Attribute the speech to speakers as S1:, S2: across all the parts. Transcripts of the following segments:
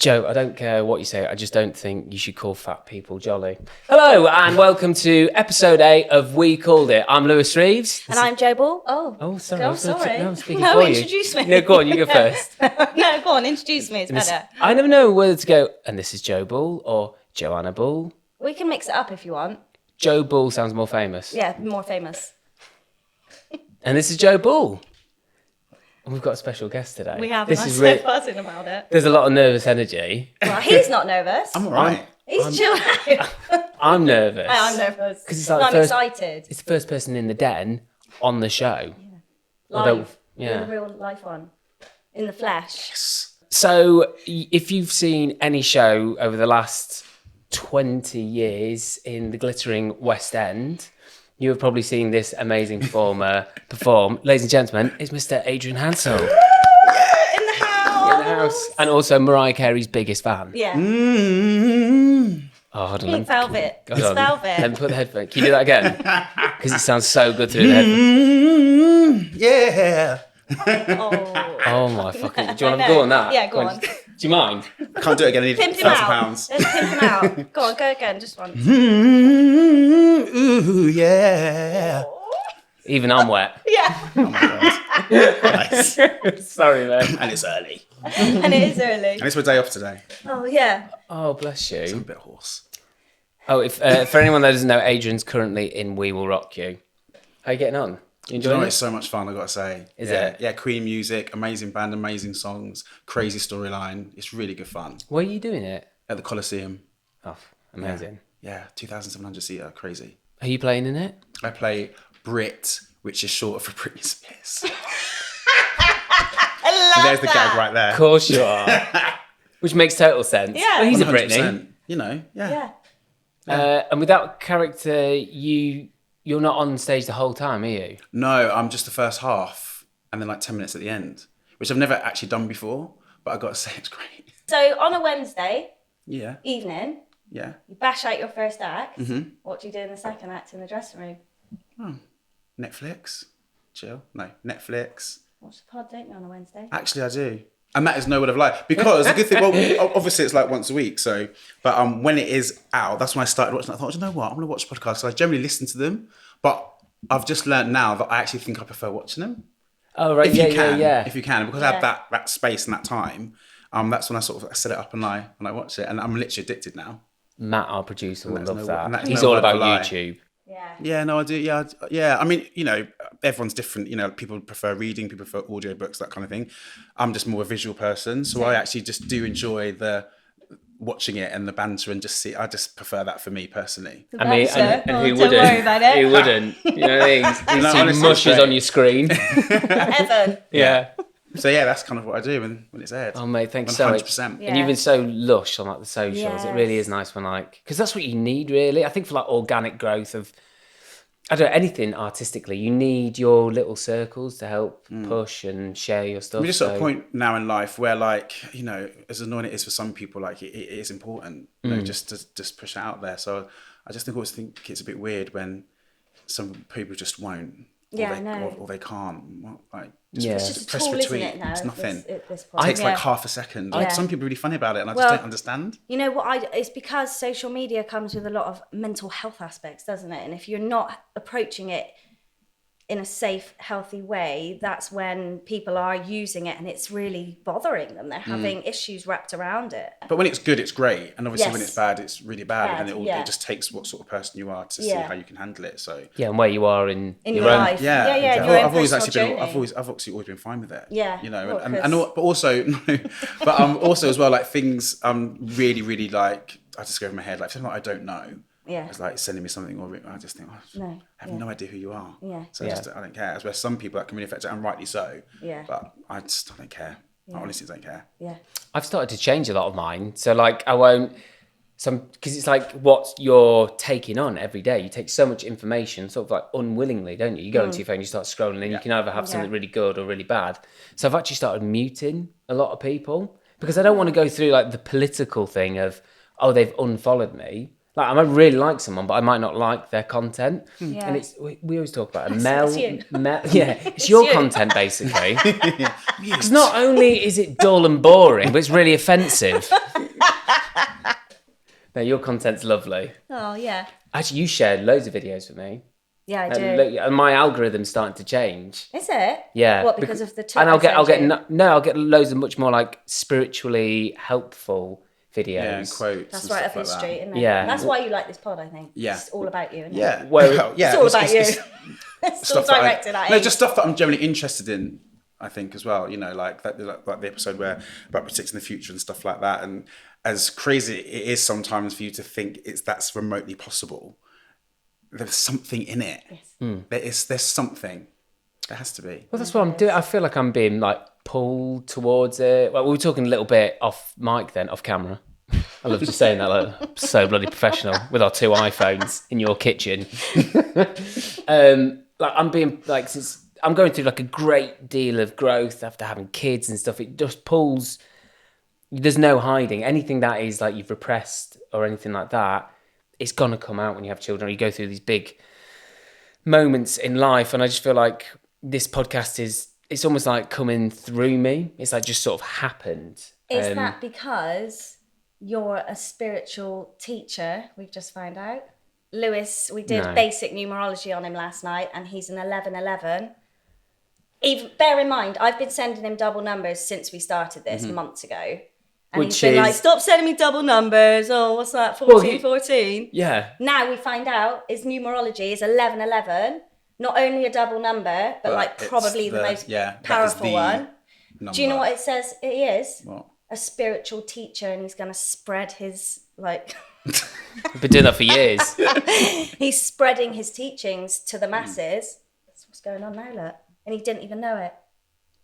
S1: Joe, I don't care what you say. I just don't think you should call fat people jolly. Hello, and welcome to episode 8 of We Called It. I'm Lewis Reeves.
S2: And I'm Joe Ball.
S1: Oh, sorry.
S2: Oh, sorry.
S1: I'm speaking
S2: No,
S1: for you.
S2: introduce me.
S1: No, go on, you go first.
S2: No, go on, introduce me. It's better.
S1: I never know whether to go, and this is Joe Ball or Joanna Ball.
S2: We can mix it up if you want.
S1: Joe Ball sounds more famous.
S2: Yeah, more famous.
S1: And this is Joe Ball. And we've got a special guest today.
S2: We have.
S1: This
S2: I'm
S1: is
S2: so buzzing about it.
S1: There's a lot of nervous energy.
S2: Well, he's not nervous.
S3: I'm all right.
S2: He's chill out.
S1: I'm nervous.
S2: I'm nervous.
S1: Because it's like
S2: I'm excited.
S1: It's the first person in the den on the show.
S2: Live.
S1: Yeah.
S2: In the real life one. In the flesh.
S1: So if you've seen any show over the last 20 years in the glittering West End, you have probably seen this amazing performer perform. Ladies and gentlemen, it's Mr. Adrian Hansel.
S2: In the house.
S1: And also Mariah Carey's biggest fan.
S2: Yeah.
S1: Oh, hold on.
S2: Pink velvet.
S1: Hold
S2: It's
S1: on.
S2: velvet.
S1: Let me put the headphone. Can you do that again? Because it sounds so good through the headphone.
S3: Yeah.
S1: Oh my fucking... Do you want to go on that?
S2: Yeah, go on.
S1: Do you mind?
S3: I can't do it again. I need
S2: Pimp him out.
S3: £1,000.
S2: Let's pimp him out. Go on, go again, just once.
S3: Ooh, yeah.
S1: Even I'm wet.
S2: Yeah.
S3: Oh my God. Nice.
S1: Sorry, man.
S3: And it's early.
S2: And it is early.
S3: And it's my day off today.
S2: Oh, yeah.
S1: Oh, bless
S3: I'm a
S1: you.
S3: bit hoarse.
S1: Oh, if for anyone that doesn't know, Adrian's currently in We Will Rock You. How are you getting on? You
S3: You
S1: enjoying
S3: know,
S1: it?
S3: it's so much fun, I've got to say.
S1: Is
S3: yeah.
S1: it?
S3: Yeah, Queen music, amazing band, amazing songs, crazy storyline. It's really good fun.
S1: Where are you doing it?
S3: At the Coliseum.
S1: Oh, amazing.
S3: Yeah, 2,700 seater, crazy.
S1: Are you playing in it?
S3: I play Brit, which is short for Britney Spears.
S2: I love
S3: There's the gag right there.
S1: Of course you are. Which makes total sense.
S2: Yeah.
S1: Well, he's a
S3: 100%.
S1: Britney.
S3: You know, yeah.
S2: Yeah.
S1: And with that character, you're not on stage the whole time, are you?
S3: No, I'm just the first half and then like 10 minutes at the end, which I've never actually done before, but I've got to say it's great.
S2: So on a Wednesday
S3: Yeah,
S2: evening,
S3: yeah.
S2: you bash out your first act.
S3: Mm-hmm.
S2: What do you do in the second act in the dressing room?
S3: Netflix, chill. No, Netflix.
S2: Watch the pod, don't you, on a Wednesday?
S3: Actually, I do. And that is no word of lie. Because the good thing, well, obviously it's like once a week. So, but when it is out, that's when I started watching. I thought, you know what, I'm going to watch podcasts. So I generally listen to them. But I've just learned now that I actually think I prefer watching them.
S1: Oh, right.
S3: If you can.
S1: Yeah.
S3: If you can. Because I have that space and that time. That's when I sort of set it up and I watch it. And I'm literally addicted now.
S1: Matt, our producer, will
S3: And
S1: love
S3: there's
S1: that.
S3: and that's
S1: He's
S3: no
S1: all
S3: word
S1: about
S3: of a lie.
S1: YouTube.
S2: Yeah.
S3: Yeah, no, I do. Yeah. I mean, you know, everyone's different. You know, people prefer reading, people prefer audiobooks, that kind of thing. I'm just more a visual person, so I actually just do enjoy the watching it and the banter and just see. I just prefer that for me personally.
S1: I mean, and who
S2: Don't
S1: wouldn't?
S2: worry about it.
S1: Who wouldn't? You know what I mean? You
S3: No,
S1: see
S3: honestly,
S1: mushes
S3: it's
S1: on
S3: great.
S1: your screen.
S2: Heaven.
S1: Yeah.
S3: So yeah, that's kind of what I do when it's aired.
S1: Oh, mate, thanks so much.
S3: 100%.
S2: Yeah.
S1: And you've been so lush on like the socials. It really
S2: Yes.
S1: is nice when because that's what you need really. I think for like organic growth of, I don't know, anything artistically, you need your little circles to help push and share your stuff.
S3: We're just at a point now in life where, like, you know, as annoying it is for some people, like it is important, you know, just to just push it out there. So I just always think it's a bit weird when some people just won't.
S2: Yeah, I know.
S3: Or they can't. Like,
S1: Yeah.
S2: It's just a
S3: press
S2: tool,
S3: retweet.
S2: isn't it, now?
S3: It's nothing.
S2: At this
S3: It
S2: point.
S3: takes
S2: Yeah.
S3: like half a second.
S2: Yeah.
S3: Some people are really funny about it, and I
S2: Well,
S3: just don't understand.
S2: You know what? It's because social media comes with a lot of mental health aspects, doesn't it? And if you're not approaching it in a safe, healthy way, that's when people are using it and it's really bothering them. They're having issues wrapped around it.
S3: But when it's good, it's great, and obviously when
S2: Yes.
S3: it's bad, it's really bad. And
S2: Bad,
S3: it just takes what sort of person you are to see
S2: Yeah.
S3: how you can handle it. So
S1: Yeah, and where you are in
S2: In
S1: your
S2: your
S1: own.
S2: life.
S3: yeah,
S2: Yeah,
S3: exactly.
S2: your own
S3: I've always
S2: personal
S3: actually been.
S2: journey.
S3: I've obviously always been fine with it.
S2: Yeah,
S3: you know,
S2: well,
S3: and
S2: 'cause-
S3: but also no, but also as well, like things really really like I just go over my head, like something that I don't know.
S2: Yeah.
S3: It's like sending me something, or I just think,
S2: No,
S3: I have no idea who you are.
S2: Yeah.
S3: So
S1: Yeah.
S3: I don't care. As where some people that can really affect it, and rightly so.
S2: Yeah.
S3: But I don't care. I honestly don't care.
S2: Yeah.
S1: I've started to change a lot of mine. So like I won't because it's like what you're taking on every day. You take so much information, sort of like unwillingly, don't you? You go into your phone, you start scrolling, and you can either have something really good or really bad. So I've actually started muting a lot of people because I don't want to go through like the political thing of, oh, they've unfollowed me. Like, I might really like someone, but I might not like their content.
S2: Yeah.
S1: And we always talk about it.
S2: It's you.
S1: It's your
S2: you.
S1: content, basically. Because not only is it dull and boring, but it's really offensive. No, your content's lovely.
S2: Oh, yeah.
S1: Actually, you shared loads of videos with me.
S2: Yeah, I do.
S1: And my algorithm's starting to change.
S2: Is it?
S1: Yeah.
S2: What, because of the
S1: And I'll get
S2: I'll
S1: get loads of much more like spiritually helpful videos.
S3: Yeah, quotes.
S2: That's
S3: and
S2: right
S3: stuff
S2: up your
S3: like
S2: street,
S3: that.
S2: isn't it?
S1: Yeah.
S2: That's why you like this pod, I think.
S3: Yeah.
S2: It's all about you, isn't it?
S3: Yeah.
S1: Well,
S3: yeah.
S2: It's all about you. It's all
S3: stuff that
S2: directed at
S3: no,
S2: you.
S3: just stuff that I'm generally interested in. I think as well, you know, like the episode where about predicting the future and stuff like that. And as crazy it is sometimes for you to think that's remotely possible, there's something in it.
S2: Yes.
S3: There's something. There has to be.
S1: Well, that's what I'm doing. I feel like I'm being like pulled towards it. Well, we were talking a little bit off mic then, off camera. I love just saying that, like so bloody professional with our 2 iPhones in your kitchen. Like I'm being like, since I'm going through like a great deal of growth after having kids and stuff, it just pulls. There's no hiding anything that is like you've repressed or anything like that. It's gonna come out when you have children. Or you go through these big moments in life, and I just feel like this podcast it's almost like coming through me. It's like just sort of happened.
S2: Is that because you're a spiritual teacher? We've just found out. Lewis, we did basic numerology on him last night, and he's an 1111. Even bear in mind, I've been sending him double numbers since we started this months ago. And
S1: Which
S2: he's been like, stop sending me double numbers. Oh, what's that? 14.
S1: Yeah.
S2: Now we find out his numerology is 1111. Not only a double number, but like probably the most powerful one.
S3: Number.
S2: Do you know what it says it is?
S3: What?
S2: A spiritual teacher, and he's going to spread his, like...
S1: I've been doing that for years.
S2: He's spreading his teachings to the masses. That's what's going on now, look. And he didn't even know it.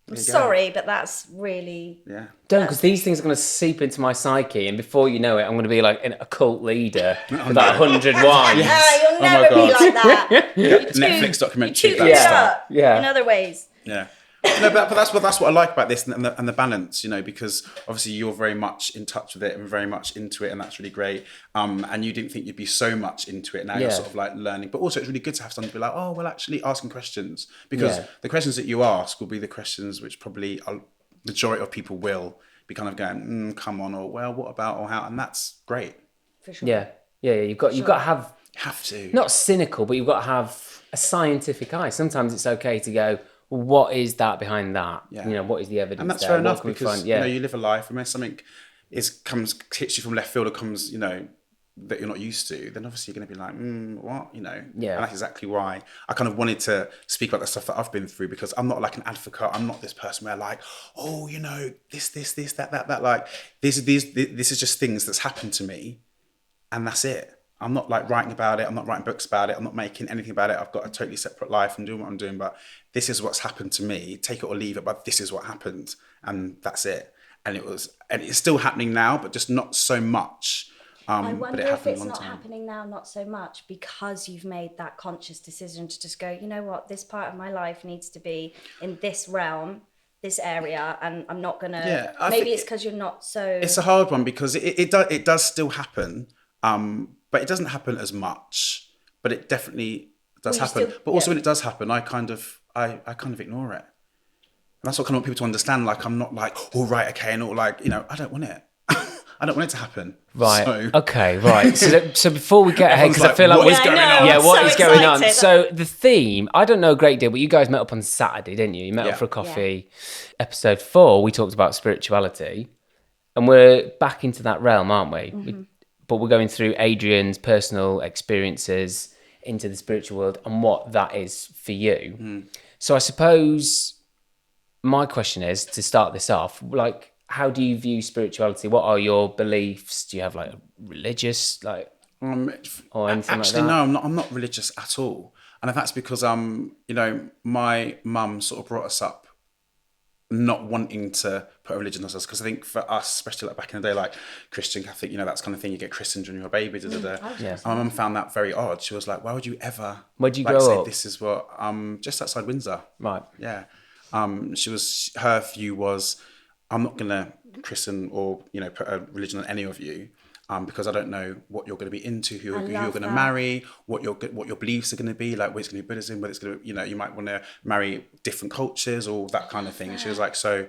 S2: I'm sorry, but that's really...
S3: Yeah.
S1: Don't, because these things are going to seep into my psyche, and before you know it, I'm going to be like a cult leader with like 100 wives.
S2: You'll never be like that.
S3: Netflix documentary.
S2: You too up
S1: Yeah.
S2: in other ways.
S3: Yeah. No, but that's what I like about this and the balance, you know, because obviously you're very much in touch with it and very much into it, and that's really great. And you didn't think you'd be so much into it. Now you're sort of like learning, but also it's really good to have someone to be like, oh, well, actually asking questions, because the questions that you ask will be the questions which probably a majority of people will be kind of going, come on, or well, what about, or how, and that's great.
S2: For sure.
S1: Yeah. You've got to
S3: have to
S1: not cynical, but you've got to have a scientific eye. Sometimes it's okay to go, what is that behind that?
S3: Yeah.
S1: You know, what is the evidence?
S3: And that's
S1: there?
S3: fair enough, because
S1: you know,
S3: you live a life, and when something hits you from left field, or comes, you know, that you're not used to, then obviously you're going to be like, what, you know?
S1: Yeah.
S3: And that's exactly why I kind of wanted to speak about the stuff that I've been through, because I'm not like an advocate. I'm not this person where like, oh, you know, this, that. Like, this is just things that's happened to me, and that's it. I'm not like writing about it. I'm not writing books about it. I'm not making anything about it. I've got a totally separate life. I'm doing what I'm doing, but this is what's happened to me. Take it or leave it, but this is what happened, and that's it. And it's still happening now, but just not so much.
S2: I wonder if it's not happening now, not so much, because you've made that conscious decision to just go, you know what, this part of my life needs to be in this realm, this area, and I'm not gonna. Yeah, maybe it's because you're not so.
S3: It's a hard one, because it does still happen. But it doesn't happen as much, but it definitely does happen. But also when it does happen, I kind of ignore it. And that's what I kind of want people to understand. Like, I'm not like, oh, right, okay. And all like, you know, I don't want it. I don't want it to happen.
S1: Right.
S3: So,
S1: okay. Right. So before we get ahead, because I feel like
S3: what is going on?
S1: Yeah, what is going on?
S2: Excited.
S1: So the theme, I don't know a great deal, but you guys met up on Saturday, didn't you? You met up for a coffee. Yeah. Episode 4, we talked about spirituality, and we're back into that realm, aren't we?
S2: Mm-hmm.
S1: But we're going through Adrian's personal experiences into the spiritual world and what that is for you. Mm. So I suppose my question is, to start this off, like, how do you view spirituality? What are your beliefs? Do you have like religious, like, or anything
S3: actually,
S1: like that?
S3: No, I'm not religious at all. And that's because, you know, my mum sort of brought us up not wanting to put a religion on us, because I think for us, especially like back in the day, like Christian, Catholic, you know, that's kind of thing, you get christened when you're a baby.
S1: Yeah.
S3: My mum found that very odd. She was like, why would you ever?
S1: Where'd you grow up?
S3: This is what, just outside Windsor.
S1: Right.
S3: Yeah. Her view was, I'm not gonna christen or, you know, put a religion on any of you. Because I don't know what you're going to be into, who you're going to marry, what your beliefs are going to be, like whether it's going to be Buddhism, whether it's going to, you know, you might want to marry different cultures or that kind of thing. And she was like, so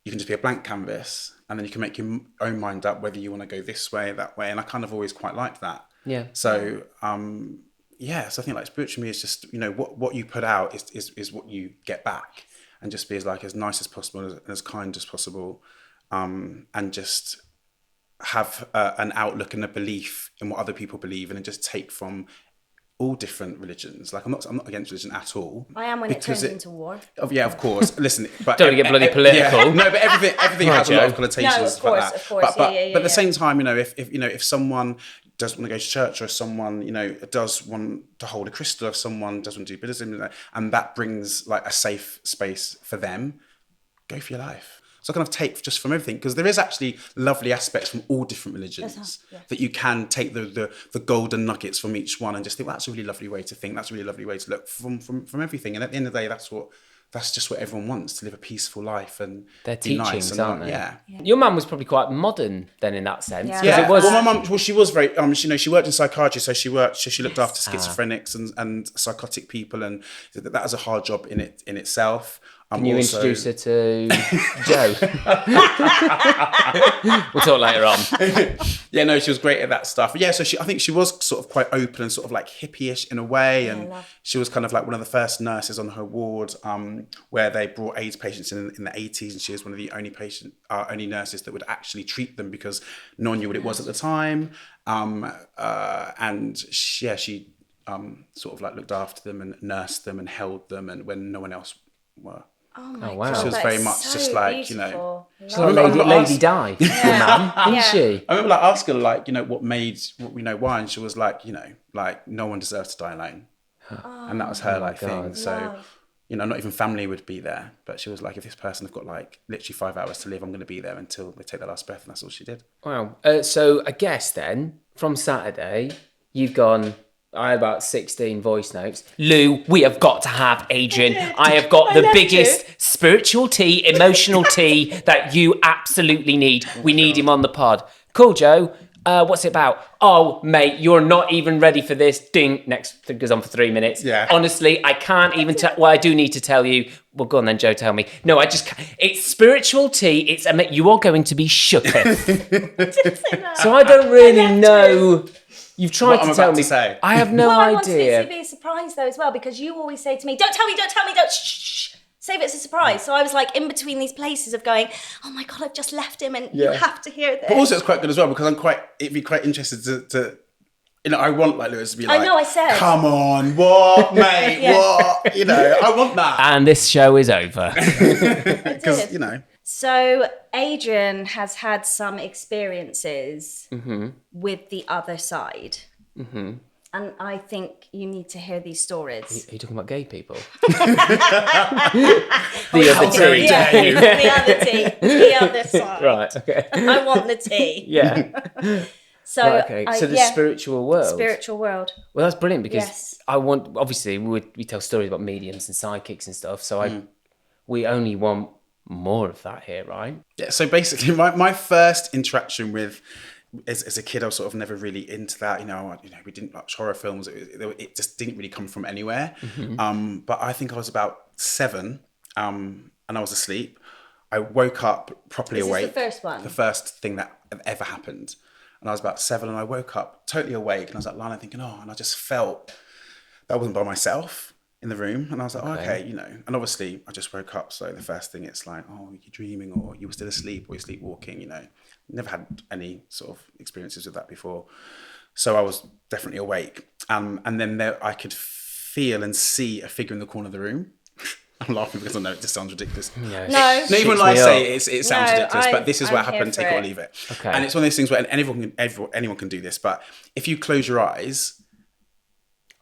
S3: you can just be a blank canvas, and then you can make your own mind up whether you want to go this way, that way. And I kind of always quite liked that.
S1: Yeah.
S3: So, so I think like spiritual me is just, you know, what you put out is what you get back, and just be as nice as possible and as kind as possible, and just have an outlook and a belief in what other people believe in, and just take from all different religions. Like I'm not against religion at all.
S2: I am when it turns into war.
S3: Oh, yeah, of course. Listen, but
S1: Don't get bloody political.
S3: Yeah, no, but everything has a lot of connotations.
S2: No, of course,
S3: like that.
S2: of course.
S3: But
S2: Yeah.
S3: at the same time, you know, if someone doesn't want to go to church, or if someone, you know, does want to hold a crystal, if someone doesn't want to do Buddhism, and that brings like a safe space for them, go for your life. So I kind of take just from everything, because there is actually lovely aspects from all different religions that you can take the golden nuggets from each one and just think, well, that's a really lovely way to think. That's a really lovely way to look from everything. And at the end of the day, that's just what everyone wants, to live a peaceful life and
S1: Their
S3: be nice
S1: teachings,
S3: and
S1: aren't they?
S3: Yeah.
S1: Your mum was probably quite modern then in that sense.
S2: Yeah.
S1: 'Cause
S3: Yeah,
S1: it was.
S3: well, my mum, she was very, you know, she worked in psychiatry, so she looked after schizophrenics and psychotic people, and that was a hard job in itself.
S1: Can you introduce her to Joe? We'll talk later on.
S3: Yeah, no, she was great at that stuff. Yeah, so I think she was sort of quite open and sort of like hippie-ish in a way, and she was kind of like one of the first nurses on her ward, where they brought AIDS patients in the 80s, and she was one of the only nurses that would actually treat them, because no one knew what it was at the time, and she sort of like looked after them and nursed them and held them, and when no one else were.
S2: Oh my
S1: wow.
S2: God,
S3: She was
S2: that
S3: very
S2: is
S3: much
S2: so
S3: just like,
S2: beautiful.
S3: you know.
S1: She's like Lady Di, the man, isn't she?
S3: I remember like asking her, like, you know, why, and she was like, you know, like no one deserves to die alone, and that was her like thing. So, you know, not even family would be there, but she was like, if this person have got like literally 5 hours to live, I'm going to be there until they take their last breath, and that's all she did.
S1: Wow. So I guess then from Saturday, you've gone. I had about 16 voice notes. Lou, we have got to have Adrian. I have got the biggest spiritual tea, emotional tea that you absolutely need. We need him on the pod. Cool, Joe. What's it about? Oh, mate, you're not even ready for this. Ding. Next thing goes on for 3 minutes.
S3: Yeah.
S1: Honestly, I can't even tell. Well, I do need to tell you. Well, go on then, Joe, tell me. No, I just can't. It's spiritual tea. You are going to be shooketh. So I don't really know. You've tried to tell me.
S3: Say.
S1: I have no
S2: I wanted
S1: idea.
S2: it to be a surprise though as well, because you always say to me, don't tell me, don't shh. Save it as a surprise. So I was like in between these places of going, oh my God, I've just left him and you have to hear this.
S3: But also it's quite good as well, because it'd be quite interested to you know, I want like Lewis to be like,
S2: I know, I said.
S3: Come on, what, mate, what? You know, I want that.
S1: And this show is over.
S3: Because, you know.
S2: So Adrian has had some experiences with the other side. Mm-hmm. And I think you need to hear these stories.
S1: Are you talking about gay people?
S2: The
S1: other tea.
S2: The other side.
S1: Right, okay.
S2: I want the tea.
S1: Yeah.
S2: So,
S1: Right, okay. So the spiritual world.
S2: Spiritual world.
S1: Well, that's brilliant, because
S2: Yes.
S1: I want, obviously, we tell stories about mediums and psychics and stuff, so we only want more of that here, right?
S3: Yeah, so basically my first interaction with, as a kid, I was sort of never really into that. You know, we didn't watch horror films. It just didn't really come from anywhere. Mm-hmm. But I think I was about 7, and I was asleep. I woke up properly awake.
S2: This is the first one?
S3: The first thing that ever happened. And I was about 7, and I woke up totally awake, and I was like, Lana, thinking, and I just felt that I wasn't by myself in the room. And I was like, okay, you know, and obviously I just woke up. So the first thing, it's like, oh, you're dreaming, or you were still asleep, or you're sleepwalking, you know. Never had any sort of experiences with that before. So I was definitely awake. And then I could feel and see a figure in the corner of the room. I'm laughing because I know it just sounds ridiculous.
S1: Yeah.
S2: No.
S3: Not even when I say it sounds ridiculous, but this is what
S2: I'm
S3: happened, take it or
S2: it.
S3: leave it.
S1: Okay.
S3: And it's one of those things where anyone can do this, but if you close your eyes...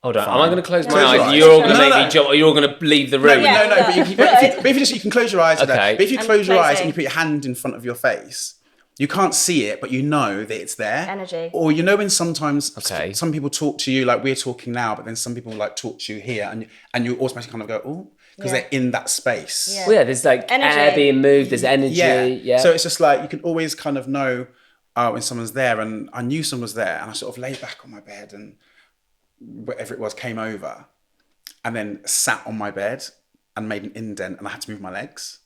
S1: Hold on,
S3: Fine.
S1: am I going to close my
S3: Close your
S1: eyes?
S3: eyes.
S1: You're all going to
S3: No,
S1: make
S3: no.
S1: me jump, or you're going to leave the room?
S2: Yeah.
S3: But if you can close your eyes,
S1: Okay.
S3: but if you
S2: I'm
S3: close your eyes
S2: closing.
S3: and you put your hand in front of your face, you can't see it, but you know that it's there.
S2: Energy.
S3: Or you know when sometimes
S1: Okay.
S3: some people talk to you like we're talking now, but then some people like talk to you here, and you automatically kind of go, oh, because they're in that space.
S2: Yeah.
S1: Well, yeah, there's like
S2: Energy.
S1: air being moved, there's energy. Yeah.
S3: So it's just like you can always kind of know when someone's there, and I knew someone was there, and I sort of lay back on my bed, and whatever it was came over, and then sat on my bed and made an indent, and I had to move my legs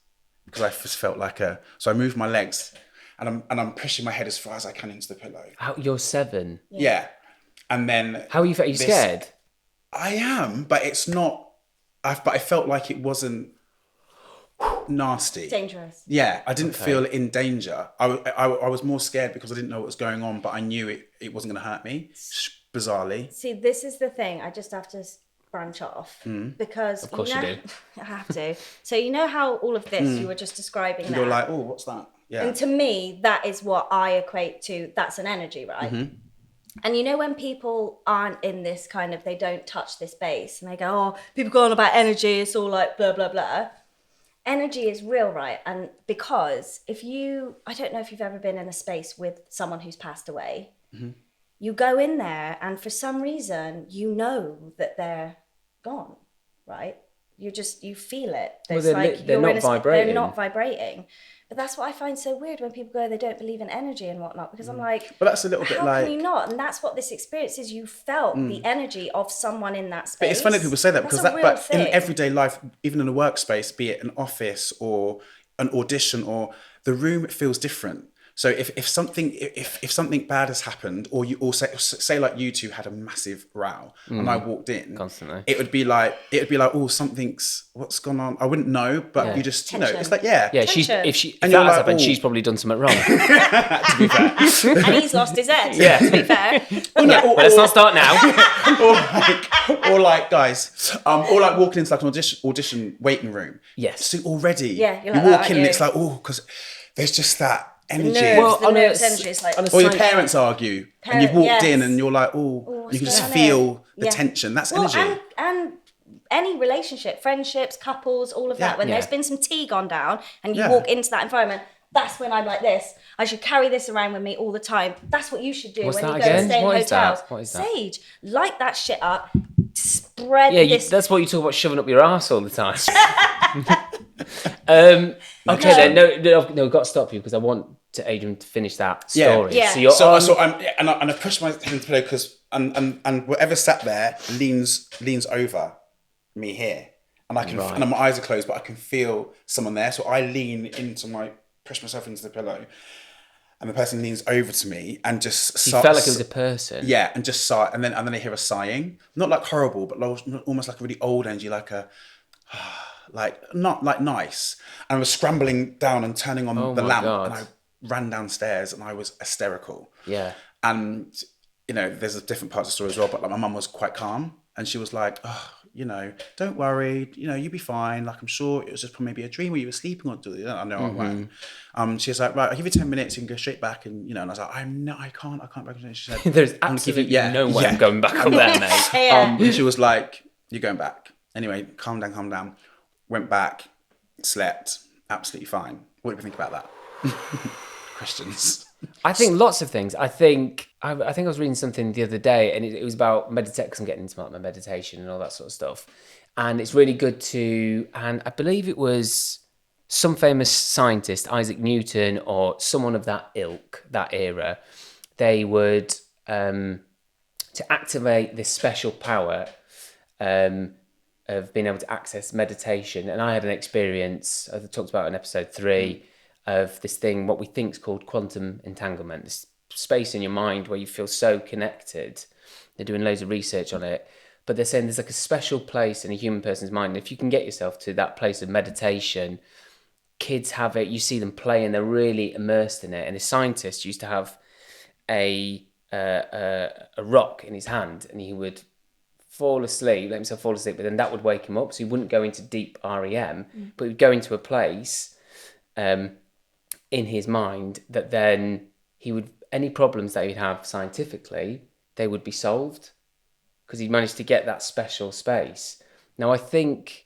S3: because I just felt like so I moved my legs, and I'm pushing my head as far as I can into the pillow.
S1: You're 7.
S3: Yeah. And then
S1: How are you? Are you scared?
S3: I am, but it's not. But I felt like it wasn't nasty.
S2: Dangerous.
S3: Yeah, I didn't feel in danger. I was more scared because I didn't know what was going on, but I knew it wasn't going to hurt me. Bizarrely.
S2: See, this is the thing. I just have to branch off because
S1: of course you do.
S2: I have to. So you know how all of this you were just describing.
S3: And you're like, oh, what's that? Yeah.
S2: And to me, that is what I equate to. That's an energy, right? And you know when people aren't in this kind of, they don't touch this base, and they go, oh, people go on about energy. It's all like blah blah blah. Energy is real, right? And because I don't know if you've ever been in a space with someone who's passed away. You go in there and for some reason, you know that they're gone, right? You feel it.
S1: Well, they're not vibrating.
S2: They're not vibrating. But that's what I find so weird when people go, they don't believe in energy and whatnot, because I'm like,
S3: but that's a little bit like,
S2: how can you not? And that's what this experience is. You felt the energy of someone in that space.
S3: But it's funny people say that because but in everyday life, even in a workspace, be it an office or an audition, or the room feels different. So if something bad has happened, or say like you two had a massive row and I walked in
S1: constantly,
S3: it would be like, oh, what's gone on? I wouldn't know, but you just
S2: Tension.
S3: it's like
S1: yeah.
S2: Tension.
S1: If that has happened, she's probably done something wrong.
S3: to be fair.
S2: And he's lost his head.
S1: Yeah.
S2: To be fair.
S1: Well, let's not start now.
S3: or like guys, or like walking into like an audition waiting room.
S1: Yes.
S3: So already,
S2: you're
S3: you
S2: like,
S3: walk in and it's like, oh, because there's just that energy.
S2: Energy is like,
S3: or your parents argue and you've walked in and you're like, oh, you can just feel the tension. That's energy.
S2: And any relationship, friendships, couples, all of that, when there's been some tea gone down and you walk into that environment, that's when I'm like this. I should carry this around with me all the time. That's what you should do when you go and stay in hotels.
S1: What is that?
S2: Sage, light that shit up, spread this.
S1: That's what you talk about, shoving up your arse all the time. Okay, then no, I've got to stop you because I want Adrian to finish that story.
S2: Yeah.
S3: So I push my head into the pillow because and whatever sat there leans over me here, and I can and my eyes are closed, but I can feel someone there. So I lean into push myself into the pillow, and the person leans over to me and just.
S1: You felt like it was a person.
S3: Yeah, and just sigh, and then I hear a sighing, not like horrible, but almost like a really old energy, like a. Like not like nice, and I was scrambling down and turning on the lamp, and I ran downstairs and I was hysterical.
S1: Yeah,
S3: and there's a different part of the story as well, but like my mum was quite calm, and she was like, oh, don't worry, you'll be fine. Like I'm sure it was just maybe a dream where you were sleeping or something. I know I won't. She was like, right, I'll give you 10 minutes, you can go straight back, and and I was like, I can't back. She said,
S1: there's absolutely no way I'm going back on there, mate.
S3: And she was like, you're going back. Anyway, calm down. Went back, slept, absolutely fine. What do you think about that? Questions.
S1: I think lots of things. I think I was reading something the other day, and it was about meditation, because I'm getting into my meditation and all that sort of stuff. And it's really good and I believe it was some famous scientist, Isaac Newton, or someone of that ilk, that era. They would, to activate this special power, of being able to access meditation. And I had an experience, I talked about in episode 3, of this thing, what we think is called quantum entanglement, this space in your mind where you feel so connected. They're doing loads of research on it, but they're saying there's like a special place in a human person's mind. And if you can get yourself to that place of meditation, kids have it, you see them play and they're really immersed in it. And a scientist used to have a rock in his hand, and he would let himself fall asleep, but then that would wake him up, so he wouldn't go into deep REM, but he would go into a place in his mind that then any problems that he'd have scientifically, they would be solved, because he'd managed to get that special space. Now I think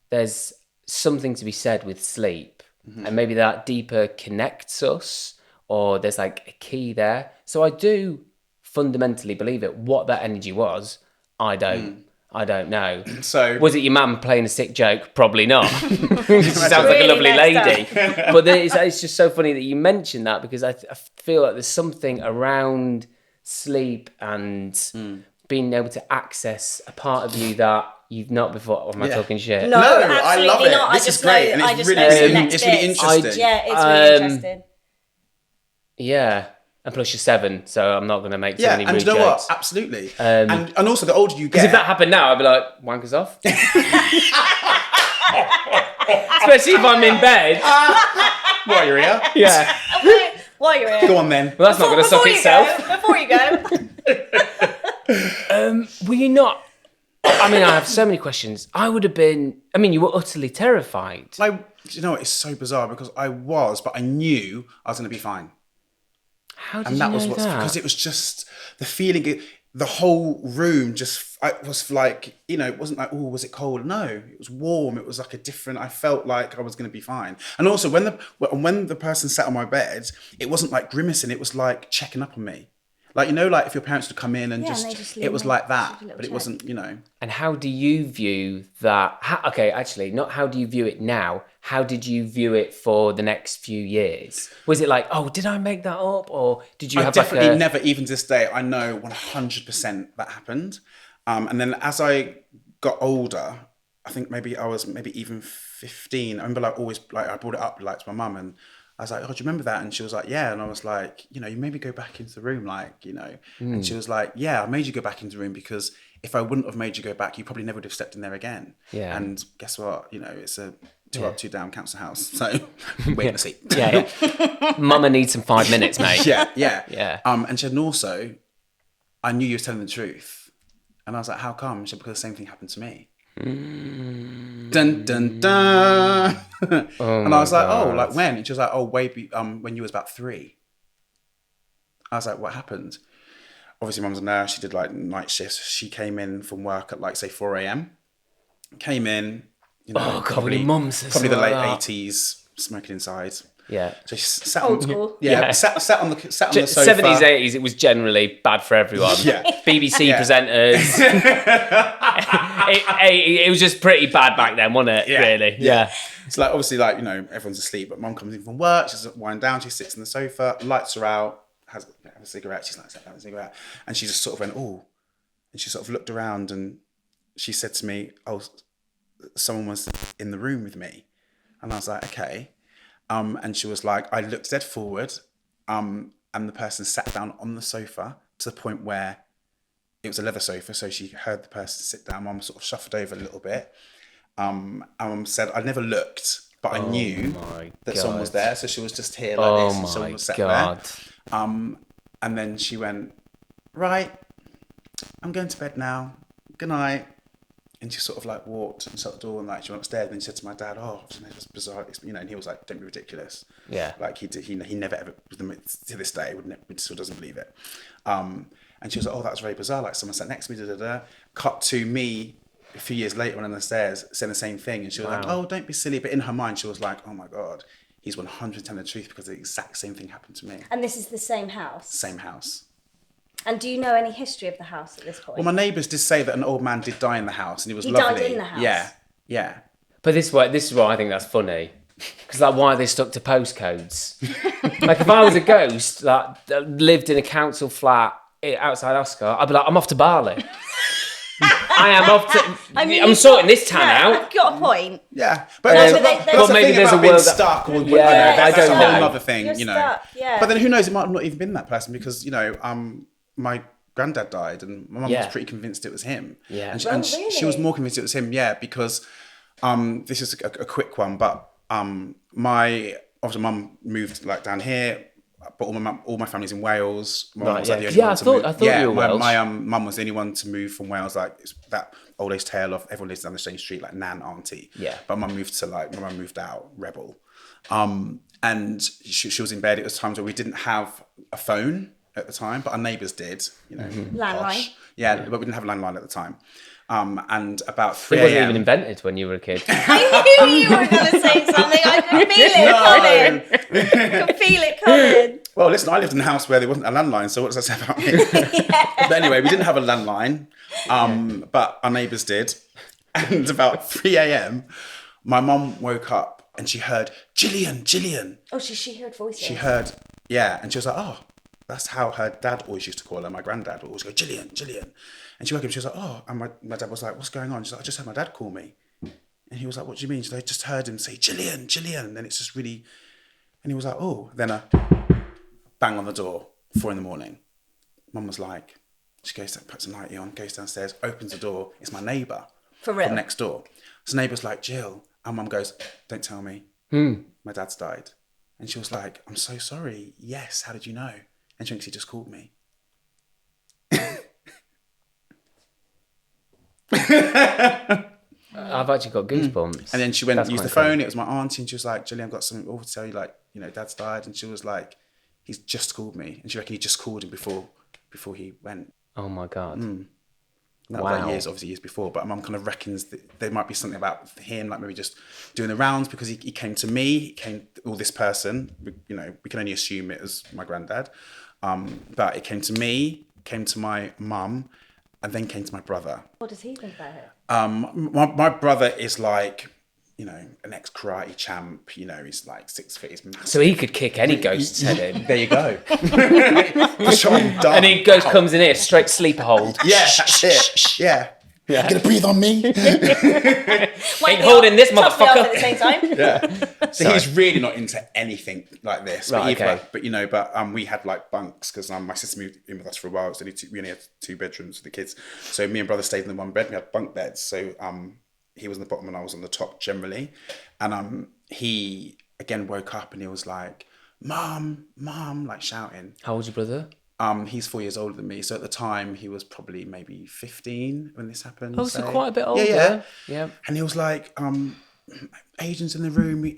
S1: there's something to be said with sleep, and maybe that deeper connects us, or there's like a key there. So I do fundamentally believe it. What that energy was, I don't know. So was it your mum playing a sick joke? Probably not. She sounds like a lovely lady. But it's just so funny that you mentioned that, because I feel like there's something around sleep and being able to access a part of you that you've not before. Or am I talking shit?
S2: No,
S3: I love it.
S2: Not.
S3: This is great. And it's really interesting.
S2: Yeah, it's really interesting.
S1: Yeah. And plus you're 7, so I'm not going to make too
S3: Yeah,
S1: many
S3: and
S1: rude
S3: you know what?
S1: jokes.
S3: Absolutely. And also, the older you get...
S1: Because if that happened now, I'd be like, wankers off. Especially if I'm in bed.
S3: While you're here.
S1: Yeah.
S2: While you're here.
S3: Go on then.
S1: Well, that's not going to suck itself.
S2: Before you go.
S1: Were you not... I mean, I have so many questions. I would have been... I mean, you were utterly terrified.
S3: You know what? It's so bizarre because I was, but I knew I was going to be fine.
S1: How did
S3: And
S1: you
S3: that
S1: know
S3: was what's
S1: that?
S3: because it was just the feeling. The whole room I was like, you know, it wasn't like, oh, was it cold? No, it was warm. It was like a different. I felt like I was going to be fine. And also when the person sat on my bed, it wasn't like grimacing. It was like checking up on me. Like, you know, like if your parents would come in and it was like that, but it wasn't, you know.
S1: And how do you view that? Okay, actually, not how do you view it now? How did you view it for the next few years? Was it like, oh, did I make that up? Or did you have
S3: definitely never, even to this day, I know 100% that happened. And then as I got older, I think maybe I was even 15. I remember I brought it up like to my mum and I was like, oh, do you remember that? And she was like, yeah. And I was like, you know, you made me go back into the room, like, you know. And she was like, yeah, I made you go back into the room because if I wouldn't have made you go back, you probably never would have stepped in there again. Yeah. And guess what? You know, it's a 2 up, 2 down council house. So wait and see.
S1: Yeah. Mama needs some 5 minutes, mate.
S3: Yeah. And she said, and also, I knew you were telling the truth. And I was like, how come? She said, because the same thing happened to me. Dun dun dun. And I was like, oh, like when? And she was like, oh, when you was about 3. I was like, what happened? Obviously, mum's a nurse. She did like night shifts. She came in from work at like say 4 a.m. Came in, you know,
S1: oh god, your mum's
S3: probably the late 80s, smoking inside.
S1: Yeah.
S3: So she sat
S2: Old school.
S3: Yeah. Sat on the sofa.
S1: 70s, 80s, it was generally bad for everyone.
S3: Yeah.
S1: BBC presenters. it was just pretty bad back then, wasn't it?
S3: Yeah.
S1: Really? Yeah.
S3: It's like, obviously, like, you know, everyone's asleep, but mum comes in from work, she's wind down, she sits on the sofa, lights are out, has a cigarette, she's like, have a cigarette. And she just sort of went, oh. And she sort of looked around and she said to me, oh, someone was in the room with me. And I was like, okay. And she was like, I looked dead forward, and the person sat down on the sofa to the point where it was a leather sofa. So she heard the person sit down. Mum sort of shuffled over a little bit. And Mum said, I never looked, but I knew that someone was there. So she was just here like this, and someone was sat there. And then she went, right, I'm going to bed now. Good night. And she sort of like walked and shut the door and like she went upstairs and then she said to my dad, oh, it was bizarre, you know, and he was like, don't be ridiculous.
S1: Yeah.
S3: Like he never ever, to this day, still doesn't believe it. And she was like, oh, that was very bizarre. Like someone sat next to me, Cut to me a few years later when on the stairs saying the same thing. And she was like, oh, don't be silly. But in her mind, she was like, oh my God, he's 100% the truth because the exact same thing happened to me.
S2: And this is the same house?
S3: Same house.
S2: And do you know any history of the house at this point?
S3: Well, my neighbours did say that an old man did die in the house and he was
S2: He
S3: lovely.
S2: died in the house?
S3: Yeah.
S1: But this is why I think that's funny. Because like, why are they stuck to postcodes? Like if I was a ghost that lived in a council flat outside Oscar, I'd be like, I'm off to Bali. I am off to... I'm sorting this town out.
S2: I've got a point.
S3: Yeah, but
S1: maybe there's a
S3: being
S1: world
S3: stuck.
S1: I don't
S3: That's a whole
S1: know.
S3: other thing,
S2: You're
S3: you know.
S2: stuck, yeah.
S3: But then who knows? It might have not even been that person because you know, my granddad died, and my mum was pretty convinced it was him.
S1: Yeah,
S3: and she was more convinced it was him. Yeah, because this is a quick one, but my mum moved like down here. But all my family's in Wales. My mum was like the only one to move.
S1: I thought you were Welsh.
S3: My mum was the only one to move from Wales. Like it's that old age tale of everyone lives down the same street, like nan, auntie.
S1: Yeah.
S3: But my mum moved out, rebel. And she was in bed. It was times where we didn't have a phone at the time, but our neighbours did. You know,
S2: Landline.
S3: Yeah, but we didn't have a landline at the time. And about 3
S1: It
S3: a.m.
S1: wasn't even invented when you were a kid.
S2: I knew you were going to say something. I could feel it coming. I could feel it coming.
S3: Well, listen, I lived in a house where there wasn't a landline, so what does that say about me? But anyway, we didn't have a landline, but our neighbours did. And about 3 a.m, my mum woke up and she heard, Gillian.
S2: Oh, she heard voices.
S3: She heard, yeah, and she was like, oh, that's how her dad always used to call her. My granddad would always go, Gillian. And she woke up, she was like, oh, and my dad was like, what's going on? She's like, I just heard my dad call me. And he was like, what do you mean? She's like, I just heard him say, Gillian. And then it's just really, and he was like, oh, then bang on the door, 4 a.m. Mum was like, she goes, puts a nightie on, goes downstairs, opens the door. It's my neighbour.
S2: For real?
S3: From next door. So neighbour's like, Jill. And Mum goes, don't tell me. My dad's died. And she was like, I'm so sorry. Yes, how did you know? And she thinks he just called me.
S1: I've actually got goosebumps.
S3: And then she went
S1: That's
S3: and used the
S1: quite
S3: phone.
S1: cool.
S3: It was my auntie, and she was like, Jillian, I've got something awful to tell you. Like, Dad's died. And she was like, he's just called me. And she reckoned he just called him before he went.
S1: Oh my God.
S3: That was like years before. But Mum kind of reckons that there might be something about him, like maybe just doing the rounds, because he came to me, this person, we can only assume it was my granddad. But it came to me, came to my mum, and then came to my brother.
S2: What does he think about it?
S3: My brother is like, an ex-karate champ. He's like 6 foot. He's massive.
S1: So he could kick any ghost's head in.
S3: There you go.
S1: And he ghost comes in here, straight sleeper hold.
S3: Yeah, that's it. Yeah. You gonna breathe on me?
S2: Ain't
S1: holding this motherfucker.
S2: At the same time.
S3: Yeah. So he's really not into anything like this.
S1: Right, okay.
S3: But we had like bunks because my sister moved in with us for a while. So we only had 2 bedrooms for the kids. So me and brother stayed in the one bed. We had bunk beds. So he was on the bottom and I was on the top generally. And he again woke up and he was like, "Mom, Mom," like shouting.
S1: How old's your brother?
S3: He's 4 years older than me. So at the time he was probably maybe 15 when this happened.
S1: Oh, so quite a bit older. Yeah.
S3: And he was like, Adrian's in the room, and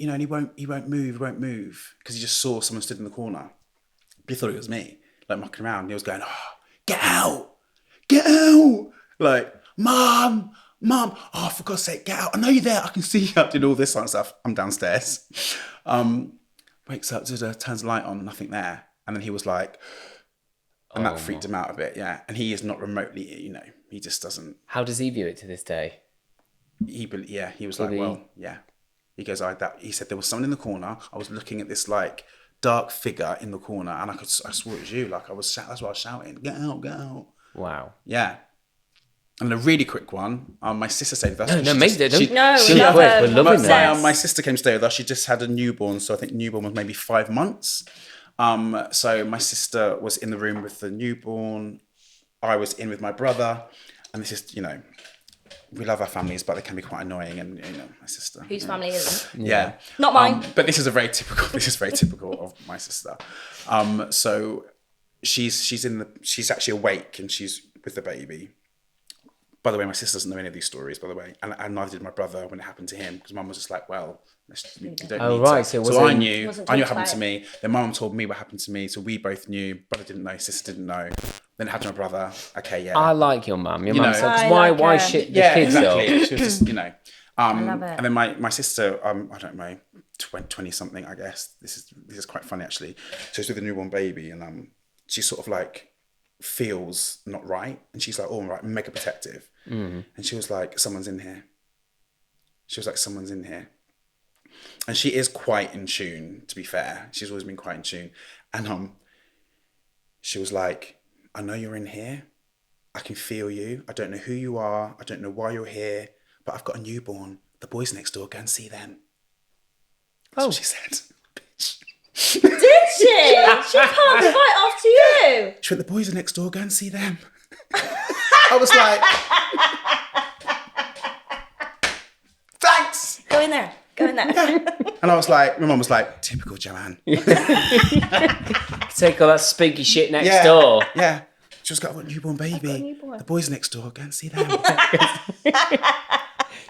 S3: he won't move. Because he just saw someone stood in the corner. But he thought it was me, like mucking around. And he was going, "Oh, get out. Like, Mom, oh, for God's sake, get out. I know you're there. I can see you." Doing all this kind of stuff. I'm downstairs. Wakes up, turns the light on, nothing there. And then he was like, and that freaked him out a bit, yeah. And he is not remotely, he just doesn't.
S1: How does he view it to this day?
S3: He was like, well, yeah. He goes, he said there was someone in the corner. I was looking at this like dark figure in the corner, and I swore it was you. Like that's why I was shouting, "Get out!"
S1: Wow.
S3: Yeah. And a really quick one. My sister stayed with us.
S1: No, mate,
S2: we're
S1: loving that.
S3: My sister came to stay with us. She just had a newborn, so I think newborn was maybe 5 months. So my sister was in the room with the newborn. I was in with my brother, and this is, we love our families, but they can be quite annoying. And my sister,
S2: whose family is it?
S3: Yeah,
S2: not mine.
S3: But this is very typical of my sister. So she's actually awake and she's with the baby. By the way, my sister doesn't know any of these stories, by the way, and neither did my brother when it happened to him, because Mum was just like, "Well, you don't need
S1: right.
S3: to."
S1: So
S3: I knew what happened to me. Then Mum told me what happened to me, so we both knew. Brother didn't know, sister didn't know. Then it happened to my brother. Okay, yeah.
S1: I like your mum. Your mum said,
S2: I
S1: why
S2: like her.
S1: shit the
S3: Yeah,
S1: kids
S3: exactly.
S1: though?
S3: She was just,
S2: I love it.
S3: And then my sister, I don't know, 20 something, I guess. This is quite funny actually. So she's with a newborn baby, and she sort of like feels not right, and she's like, "Oh, right," mega protective. And she was like, "Someone's in here." And she is quite in tune, to be fair. She's always been quite in tune. And she was like, "I know you're in here. I can feel you. I don't know who you are. I don't know why you're here, but I've got a newborn. The boys next door, go and see them." That's what she said.
S2: Did she? She can't fight after you.
S3: She went, "The boys are next door, go and see them." I was like, "Thanks."
S2: Go in there.
S3: And I was like, my mum was like, "Typical Joanne."
S1: Take all that spooky shit next door.
S3: Yeah. She was got a newborn baby.
S2: newborn.
S3: The boys next door, go and see them.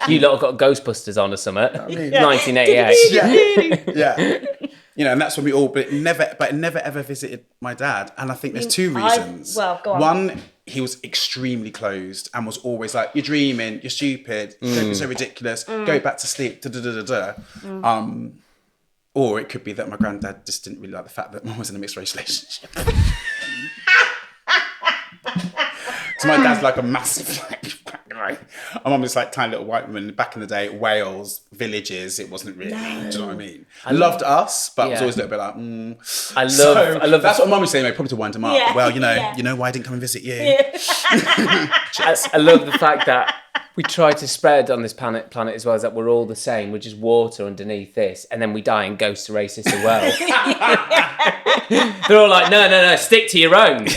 S1: You lot have got Ghostbusters on or something. 1988.
S3: Yeah. And that's when we all, but it never ever visited my dad. And I think there's 2 reasons.
S2: Go on.
S3: One, he was extremely closed and was always like, "You're dreaming, you're stupid, don't be so ridiculous, go back to sleep, Or it could be that my granddad just didn't really like the fact that Mum was in a mixed race relationship. So my dad's like a massive black guy. My mum was like tiny little white woman. Back in the day, Wales, villages, it wasn't really. Do you know what I mean? I loved us, but was always a little bit like,
S1: I love.
S3: That's what Mum was saying. Probably to wind him up.
S2: Yeah.
S3: Well, you know why I didn't come and visit you.
S1: I love the fact that we try to spread on this planet as well, is that we're all the same. We're just water underneath this, and then we die and ghosts erase us as well. They're all like, no, stick to your own.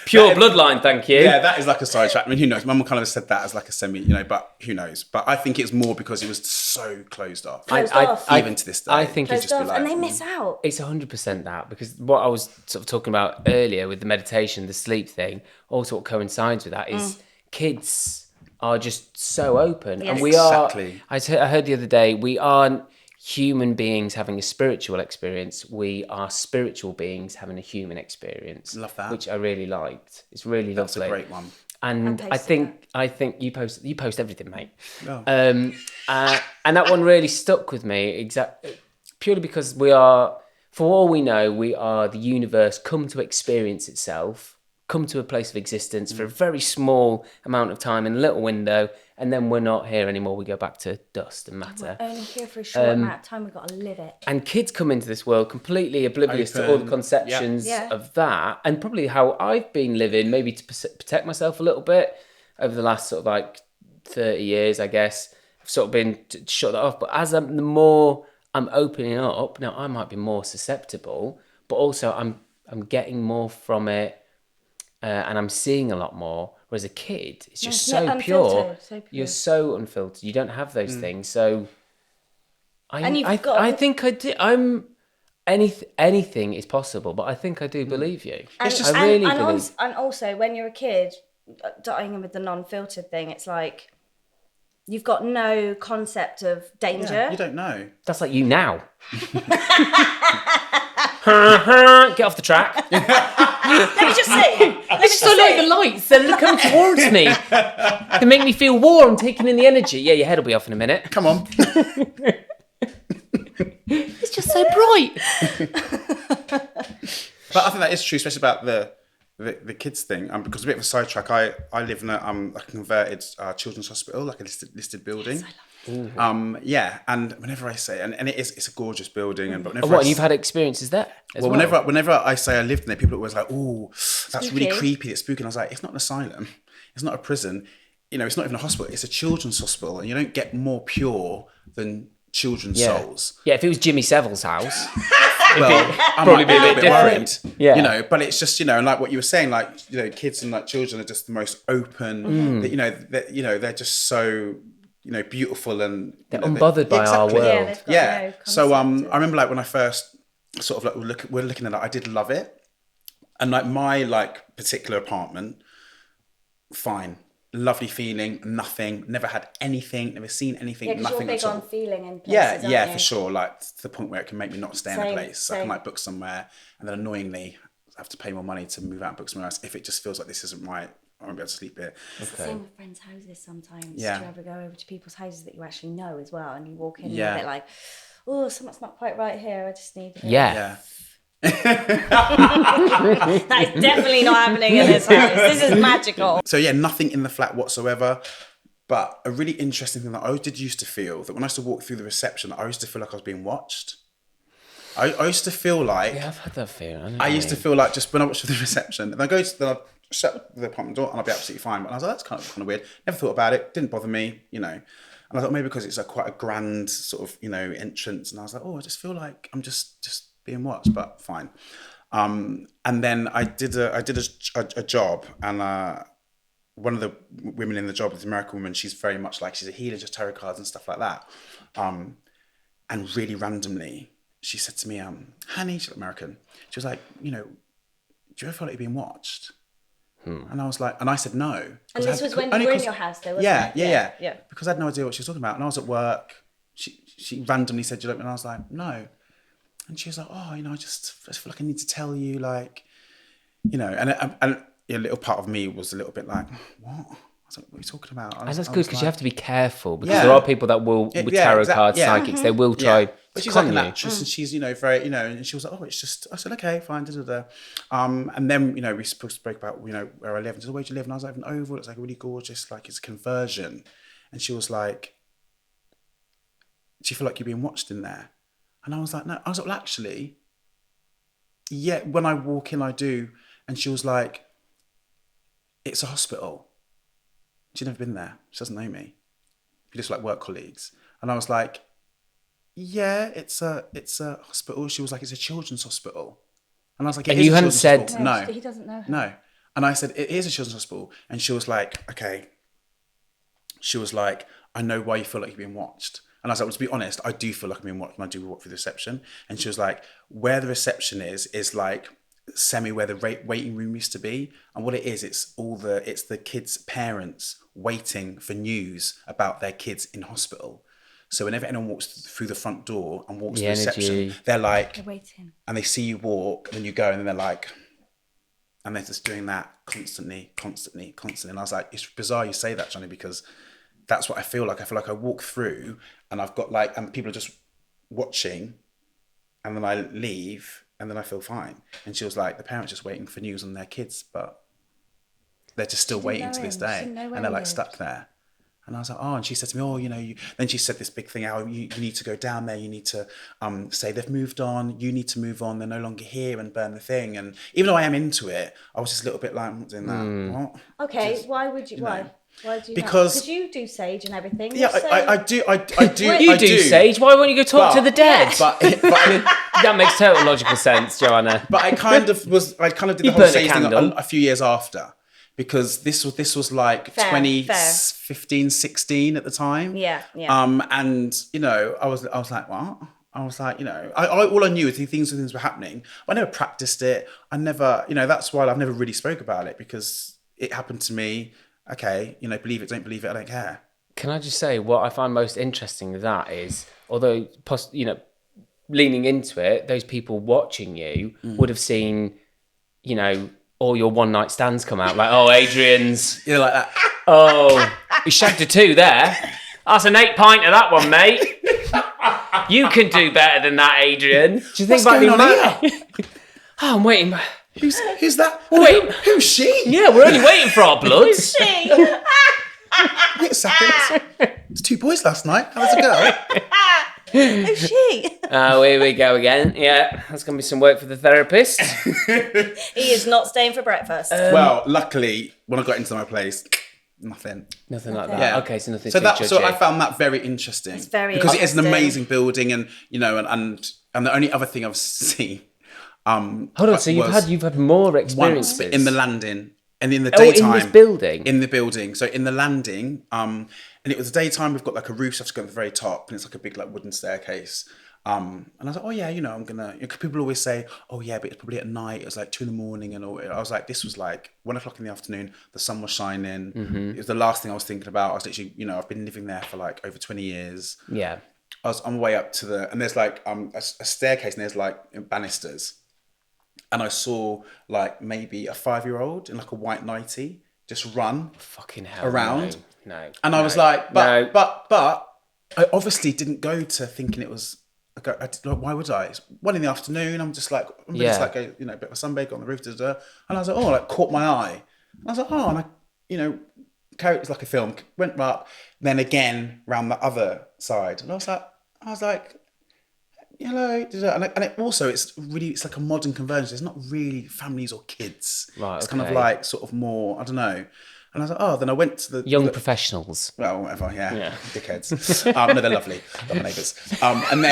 S1: Pure bloodline, thank you.
S3: Yeah, that is like a sidetrack. I mean, who knows? Mum kind of said that as like a semi, but who knows? But I think it's more because it was so closed off. Even to this day.
S1: I think
S2: Closed off, and they miss out.
S1: It's 100% that, because what I was sort of talking about earlier with the meditation, the sleep thing, also what coincides with that is kids are just so open.
S2: Yes.
S1: And we are,
S3: Exactly.
S1: I heard the other day, we aren't human beings having a spiritual experience. We are spiritual beings having a human experience.
S3: Love that.
S1: Which I really liked. It's really lovely.
S3: That's a great one.
S1: And I think you post everything, mate.
S3: Oh.
S1: And that one really stuck with me, purely because we are, for all we know, we are the universe come to experience itself, come to a place of existence for a very small amount of time in a little window, and then we're not here anymore. We go back to dust and matter.
S2: We're only here for a short amount of time. We've got to live it.
S1: And kids come into this world completely oblivious to all the conceptions of that, and probably how I've been living, maybe to protect myself a little bit over the last sort of like 30 years, I guess. I've sort of been to shut that off. But the more I'm opening up, now I might be more susceptible, but also I'm getting more from it, and I'm seeing a lot more. Whereas a kid, it's just so pure. You're so unfiltered. You don't have those things. So I think I do. Anything is possible, but I think I do believe you. I really believe.
S2: And also, when you're a kid, dying in with the non-filtered thing, it's like you've got no concept of danger.
S3: Yeah, you don't know.
S1: That's like you now. Get off the track.
S2: Let me just see.
S1: It's just like the lights. They're coming towards me. They make me feel warm, taking in the energy. Yeah, your head will be off in a minute.
S3: Come on.
S1: It's just so bright.
S3: But I think that is true, especially about the kids thing. Because a bit of a sidetrack, I live in a converted children's hospital, like a listed building.
S2: Yes, I love
S3: Yeah, and whenever I say, and it's a gorgeous building, but whenever
S1: What, you've had experiences there?
S3: Whenever I say I lived in there, people are always like, "Oh, that's really creepy. It's spooky." And I was like, "It's not an asylum. It's not a prison. It's not even a hospital. It's a children's hospital, and you don't get more pure than children's souls."
S1: Yeah, if it was Jimmy Saville's house,
S3: Well, I
S1: probably
S3: might
S1: be a bit
S3: worried.
S1: Yeah.
S3: But it's just, and like what you were saying, like, kids and like children are just the most open. They're just so, beautiful, and
S1: they're unbothered by our world.
S2: Yeah.
S3: So I remember like when I first sort of like we're looking at it, I did love it, and like my like particular apartment, fine, lovely feeling, nothing, never had anything, never seen anything, nothing
S2: you're big
S3: at all.
S2: on feeling in places,
S3: Yeah,
S2: aren't you?
S3: for sure. Like to the point where it can make me not stay in a place. So I can
S2: Same.
S3: like book somewhere, and then annoyingly I have to pay more money to move out and book somewhere else if it just feels like this isn't right. I won't be able to sleep here.
S2: It's the same with friends' houses sometimes.
S3: Yeah.
S2: Do you ever go over to people's houses that you actually know as well, and you walk in and
S3: Yeah.
S2: you're a bit like, oh, something's not quite right here. I just need.
S1: Yeah.
S2: That is definitely not happening in this house. This is magical.
S3: So yeah, nothing in the flat whatsoever. But a really interesting thing that I did used to feel, that when I used to walk through the reception, I used to feel like I was being watched. I used to feel like...
S1: Yeah, I've had that feeling.
S3: I used to feel like just when I watched the reception, and I go to I'd shut the apartment door and I'll be absolutely fine. But I was like, that's kind of weird. Never thought about it. Didn't bother me, And I thought maybe because it's quite a grand sort of, entrance. And I was like, oh, I just feel like I'm just being watched, but fine. And then I did a job, and one of the women in the job, this American woman, she's very much like, she's a healer, just tarot cards and stuff like that. And really randomly, she said to me, honey, she's American. She was like, do you ever feel like you're being watched? And I was like, and I said no.
S2: And this was when you were in your house, though, wasn't it?
S3: Yeah. Because I had no idea what she was talking about. And I was at work. She randomly said, "Do you like me?" And I was like, no. And she was like, oh, I just feel like I need to tell you, like, and a little part of me was a little bit like, what? I was like, what are you talking about?
S1: And that's good, because you have to be careful, because
S3: Yeah.
S1: there are people that will, with tarot cards, psychics, they will try
S3: But
S1: to
S3: she's like
S1: con
S3: an
S1: you.
S3: actress, and she's, very, and she was like, oh, it's just, I said, okay, fine, da. And then, we spoke about, where I live, and she said, where do you live? And I was like, an oval, it's like really gorgeous, like it's a conversion. And she was like, do you feel like you're being watched in there? And I was like, no. I was like, well, actually, yeah, when I walk in, I do. And she was like, it's a hospital. she'd never been there. She doesn't know me. We just like work colleagues. And I was like, yeah, it's a hospital. She was like, it's a children's hospital. And I was like,
S1: and you hadn't said
S3: hospital. No.
S2: He doesn't know her.
S3: No. And I said, it is a children's hospital. And she was like, okay. She was like, I know why you feel like you're being watched. And I was like, well, to be honest, I do feel like I'm being watched, and I do walk through the reception. And she was like, where the reception is like where the waiting room used to be. And what it is, it's the kids' parents waiting for news about their kids in hospital. So whenever anyone walks through the front door and walks through the reception, they're
S2: waiting.
S3: And they see you walk, and then you go, and then they're like, and they're just doing that constantly. And I was like, it's bizarre you say that, Johnny, because that's what I feel like. I feel like I walk through and I've got like, and people are just watching, and then I leave and then I feel fine. And she was like, the parents just waiting for news on their kids, but they're just still waiting to this day. And they're like stuck there. And I was like, oh, and she said to me, oh, then she said this big thing, oh, you need to go down there. You need to say they've moved on. You need to move on. They're no longer here, and burn the thing. And even though I am into it, I was just a little bit like, I'm not doing that. What?
S2: Okay, why would you? Why? Why do you?
S3: Because
S2: you do sage and everything.
S3: Yeah, I do.
S1: You do sage. Why won't you go talk to the dead?
S3: But
S1: that makes total logical sense, Joanna.
S3: But I kind of did the whole sage thing a few years after. Because this was like 2015, 16 at the time.
S2: Yeah.
S3: And I was like, what? I was like, all I knew is things were happening. I never practiced it. I never, that's why I've never really spoke about it, because it happened to me. Okay, believe it, don't believe it, I don't care.
S1: Can I just say what I find most interesting with that is, although leaning into it, those people watching you would have seen, all your one night stands come out, like, oh, Adrian's,
S3: like that.
S1: Oh, you shagged a 2 there. That's an 8 pint of that one, mate. You can do better than that, Adrian. Do you think about me? Oh, I'm waiting.
S3: Who's that?
S1: Wait,
S3: who's she?
S1: Yeah, we're only waiting for our bloods.
S2: Who's she?
S3: Wait a second. There's 2 boys last night. How's it go?
S2: Who's she?
S1: Oh, here we go again. Yeah, that's going to be some work for the therapist.
S2: He is not staying for breakfast.
S3: Well, luckily, when I got into my place, nothing
S1: like that.
S3: Yeah.
S1: Okay, so nothing.
S3: So I found that very interesting.
S2: It's very
S3: because
S2: interesting.
S3: it is an amazing building, and and the only other thing I've seen.
S1: Hold on. So you've had more experiences
S3: once in the landing. And in the daytime,
S1: in this building?
S3: In the building. So in the landing, and it was the daytime, we've got like a roof, so I have to go to the very top, and it's like a big like wooden staircase. And I was like, oh yeah, I'm gonna, people always say, oh yeah, but it's probably at night, it was like 2 a.m. and all. I was like, this was like 1 o'clock in the afternoon, the sun was shining. Mm-hmm. It was the last thing I was thinking about. I was literally, I've been living there for like over 20 years.
S1: Yeah.
S3: I was on my way up to and there's like a staircase, and there's like banisters. And I saw like maybe a 5-year-old in like a white nightie just run
S1: fucking hell
S3: around.
S1: No.
S3: And I was like, but I obviously didn't go to thinking it was. Why would I? It's 1 p.m. I'm just like, a bit of a sunbake on the roof, and I was like, oh, like caught my eye. And I was like, oh, and I, carried it like a film, went up, then again round the other side, and I was like, hello, and it also it's like a modern convergence. It's not really families or kids. Right. It's kind of like sort of more, I don't know. And I was like, oh, then I went to the
S1: young professionals.
S3: Well, whatever, yeah. Dickheads. No, they're lovely. They're my neighbours. And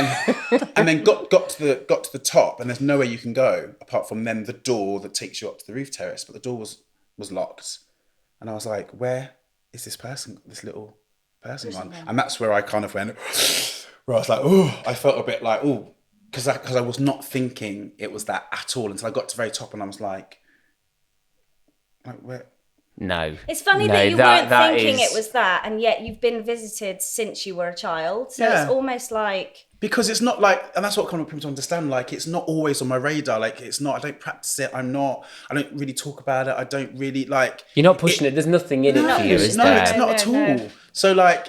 S3: then got to the top, and there's nowhere you can go apart from then the door that takes you up to the roof terrace. But the door was locked, and I was like, where is this little person gone? And that's where I kind of went, where I was like, oh, I felt a bit like, oh, because I was not thinking it was that at all until I got to the very top, and I was like where.
S2: No. It's funny that you weren't thinking it was that, and yet you've been visited since you were a child. So it's almost like...
S3: Because it's not like, and that's what kind of people to understand, like, it's not always on my radar. Like, it's not, I don't practice it. I don't really talk about it. I don't really, like...
S1: You're not pushing it. There's nothing in it for you, is there?
S3: No, it's not at all. No. So, like,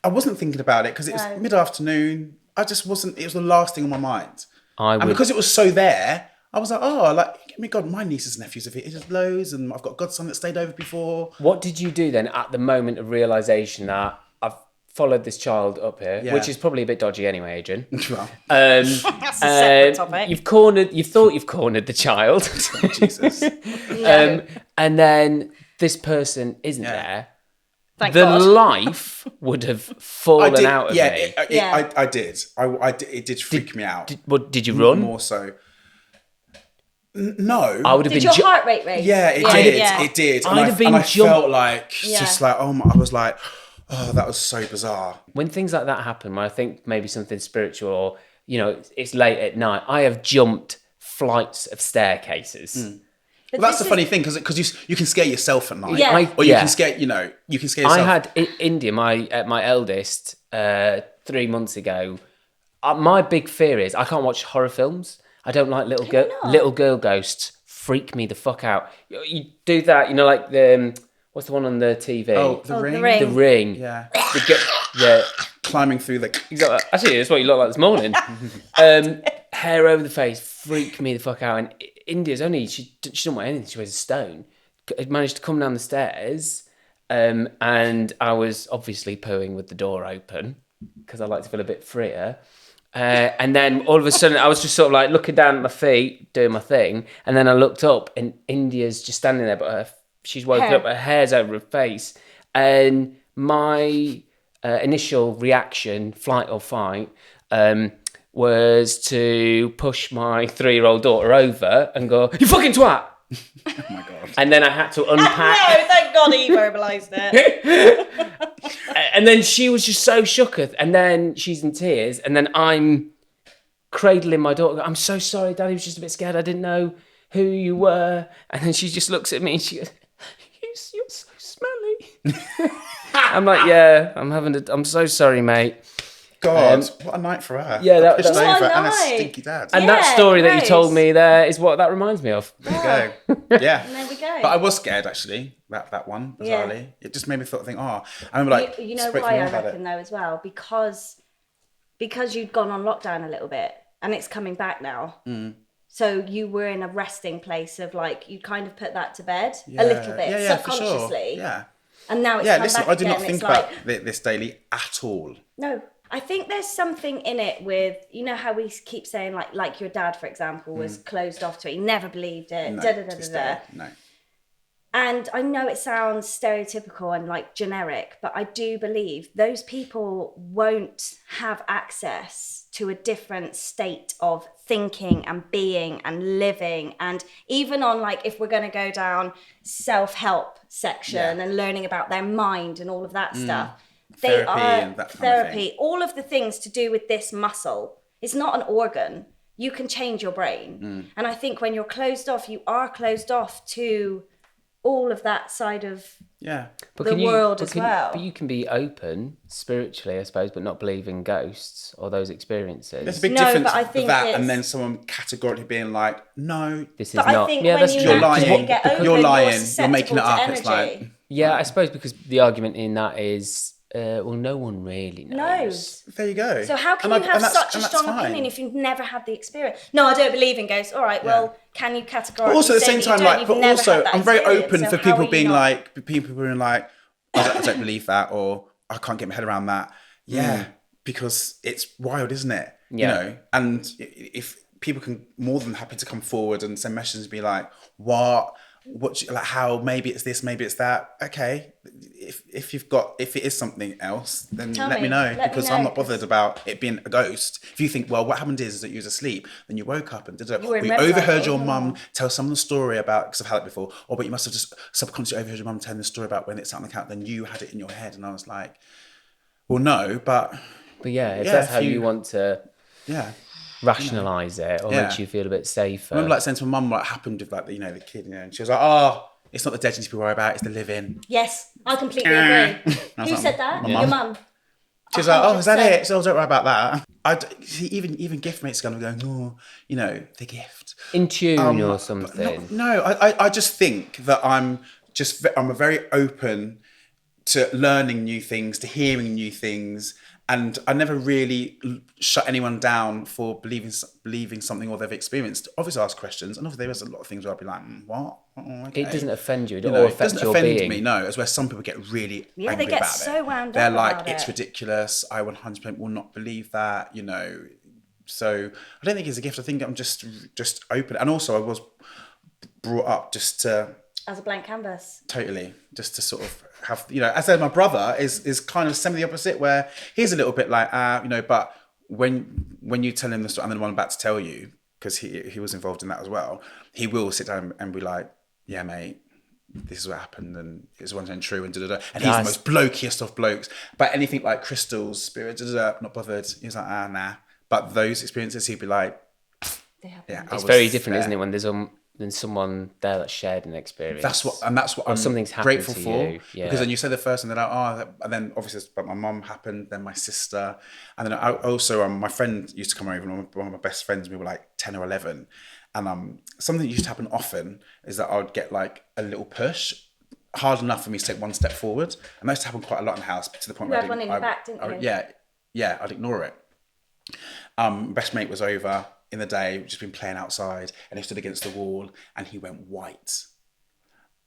S3: I wasn't thinking about it because it was mid-afternoon. I just wasn't, it was the last thing on my mind. And because it was so there... I was like, oh, like, my God, my nieces and nephews have it. It's loads, and I've got a godson that stayed over before.
S1: What did you do then at the moment of realisation that I've followed this child up here, which is probably a bit dodgy anyway, Adrian?
S3: Well,
S2: that's a separate topic.
S1: You thought you've cornered the child.
S3: Jesus.
S1: And then this person isn't there.
S2: Thank
S1: the
S2: God.
S1: life would have fallen out of me.
S3: I did. It did freak me out.
S1: Did you run?
S3: More so. No.
S1: I would have
S2: Did
S1: been.
S2: your heart rate race?
S3: Yeah, it did. It did.
S1: I'd have been
S3: I felt like just like I was like, oh, that was so bizarre.
S1: When things like that happen, when I think maybe something spiritual, or it's late at night, I have jumped flights of staircases.
S3: Well, that's the funny thing because you can scare yourself at night.
S2: Yeah.
S3: Or you can scare yourself.
S1: I had India, my eldest, 3 months ago. My big fear is I can't watch horror films. I don't like little girl ghosts. Freak me the fuck out. You do that, like the what's the one on the TV?
S3: Oh, the ring.
S1: The Ring.
S3: Yeah.
S1: Yeah.
S3: Climbing through the.
S1: Exactly. Actually, that's what you look like this morning. Hair over the face, freak me the fuck out. And India's only she doesn't weigh anything. She weighs a stone. Managed to come down the stairs, and I was obviously pooing with the door open because I like to feel a bit freer. And then all of a sudden, I was just sort of like looking down at my feet, doing my thing, and then I looked up, and India's just standing there, but she's woken up, her hair's over her face, and my initial reaction, flight or fight, was to push my 3-year-old daughter over and go, "You fucking twat!"
S3: Oh my God.
S1: And then I had to unpack.
S2: No, thank God he verbalised it.
S1: And then she was just so shooketh, and then she's in tears, and then I'm cradling my daughter. I'm so sorry, Daddy was just a bit scared. I didn't know who you were. And then she just looks at me and she goes, "You're so smelly." I'm like, "Yeah, I'm so sorry, mate."
S3: God, what a night for her.
S1: Yeah, that was
S3: pushed over
S2: what a
S3: and a
S2: night.
S3: stinky dad.
S1: And that
S2: Yeah,
S1: story that you
S2: gross.
S1: told me there is what that reminds me of.
S3: There you go. Yeah.
S2: And there we go.
S3: But I was scared actually. That one, bizarrely. It just made me think, I remember like
S2: you know
S3: spoke to
S2: why
S3: my
S2: I
S3: mum about
S2: reckon though as well, because you'd gone on lockdown a little bit and it's coming back now. So you were in a resting place of like you kind of put that to bed a little bit subconsciously.
S3: For sure. Yeah.
S2: And now it's
S3: Yeah,
S2: come
S3: listen,
S2: back
S3: I do
S2: again,
S3: not
S2: and
S3: think
S2: it's
S3: about
S2: like,
S3: this daily at all.
S2: no. I think there's something in it with, how we keep saying like your dad, for example, was closed off to it. He never believed it.
S3: No,
S2: Da, da,
S3: to
S2: da,
S3: this
S2: da, da.
S3: day, no.
S2: And I know it sounds stereotypical and like generic, but I do believe those people won't have access to a different state of thinking and being and living. And even on like, if we're going to go down self-help section and learning about their mind and all of that stuff, they
S3: Therapy
S2: are
S3: and that kind of thing.
S2: all of the things to do with this muscle. It's not an organ. You can change your brain. And I think when you're closed off, you are closed off to all of that side of world as well.
S1: But you can be open spiritually, I suppose, but not believe in ghosts or those experiences.
S3: There's a big
S2: No,
S3: difference
S2: but I think
S3: that and then someone categorically being like, no,
S1: This is
S2: But
S1: not.
S2: I think
S1: Yeah,
S2: when
S1: that's
S2: you
S1: true.
S2: naturally get open,
S3: you're lying,
S2: susceptible
S3: you're making it
S2: to
S3: up.
S2: energy.
S3: It's like,
S1: Yeah, I suppose because the argument in that is, well, no one really knows.
S3: there you go.
S2: So how can
S3: And
S2: you
S3: I-
S2: have
S3: and that's-
S2: such a
S3: and that's
S2: strong
S3: fine.
S2: opinion if you've never had the experience? No, I don't believe in ghosts. All right, well, can you categorically
S3: But also at the
S2: say
S3: same
S2: that
S3: time,
S2: you don't?
S3: like,
S2: You've
S3: but
S2: never
S3: also
S2: had that
S3: I'm very
S2: experience,
S3: open
S2: so
S3: for
S2: how
S3: people
S2: are you
S3: being
S2: not?
S3: like, people being like, I don't believe that, or I can't get my head around that. Yeah, because it's wild, isn't it?
S1: Yeah.
S3: And if people can more than happy to come forward and send messages and be like, what like how maybe it's this, maybe it's that. Okay, if it is something else, then let me know, because I'm not bothered about it being a ghost. If you think, well, what happened is that you was asleep, then you woke up and we overheard your mum tell someone the story about, because I've had it before, but you must have just subconsciously overheard your mum telling the story about when it's out on the couch, then you had it in your head. And I was like, well, no, but
S1: yeah, if that's how you want to rationalise it, or makes you feel a bit safer.
S3: I remember like saying to my mum what happened with like the kid, and she was like, oh, it's not the dead you need to be worried about, it's the living.
S2: Yes, I completely agree. Who said that? Your mum.
S3: She was like, oh, is that it? So don't worry about that. See, even gift mates are going, oh, the gift.
S1: In tune or something.
S3: No, I just think that I'm a very open to learning new things, to hearing new things. And I never really shut anyone down for believing something or they've experienced. Obviously, I ask questions, and obviously there was a lot of things where I'd be like, what? Oh, okay.
S1: It doesn't offend you, or affect
S3: it doesn't
S1: your
S3: offend
S1: being.
S3: me. No, as where some people get really angry
S2: they get
S3: about
S2: so
S3: it.
S2: wound
S3: They're
S2: up
S3: like,
S2: about
S3: it's
S2: it.
S3: ridiculous. I 100% will not believe that. So I don't think it's a gift. I think I'm just open, and also I was brought up just to
S2: As a blank canvas.
S3: Totally. Just to sort of have, you know, as I said, my brother is kind of semi the opposite, where he's a little bit like, you know, but when you tell him the story, and then what I'm about to tell you, because he was involved in that as well, he will sit down and be like, yeah, mate, this is what happened, and it's 100% true, and da-da-da. And he's the most blokiest of blokes. But anything like crystals, spirit, da-da-da, not bothered. He's like, nah. But those experiences, he'd be like, yeah.
S1: It's very different, isn't it, when there's someone there that's shared an experience. That's what I'm
S2: something's
S3: grateful for.
S1: You. Yeah.
S3: Because then you say the first, and they're like, and then obviously, but my mum happened, then my sister, and then I also my friend used to come over, and one of my best friends, we were like 10 or 11. And something that used to happen often is that I would get like a little push, hard enough for me to take one step forward. And that used to happen quite a lot in the house, to the point where
S2: you had one in your back, didn't you?
S3: Yeah, I'd ignore it. Best mate was over in the day, we'd just been playing outside, and he stood against the wall, and he went white.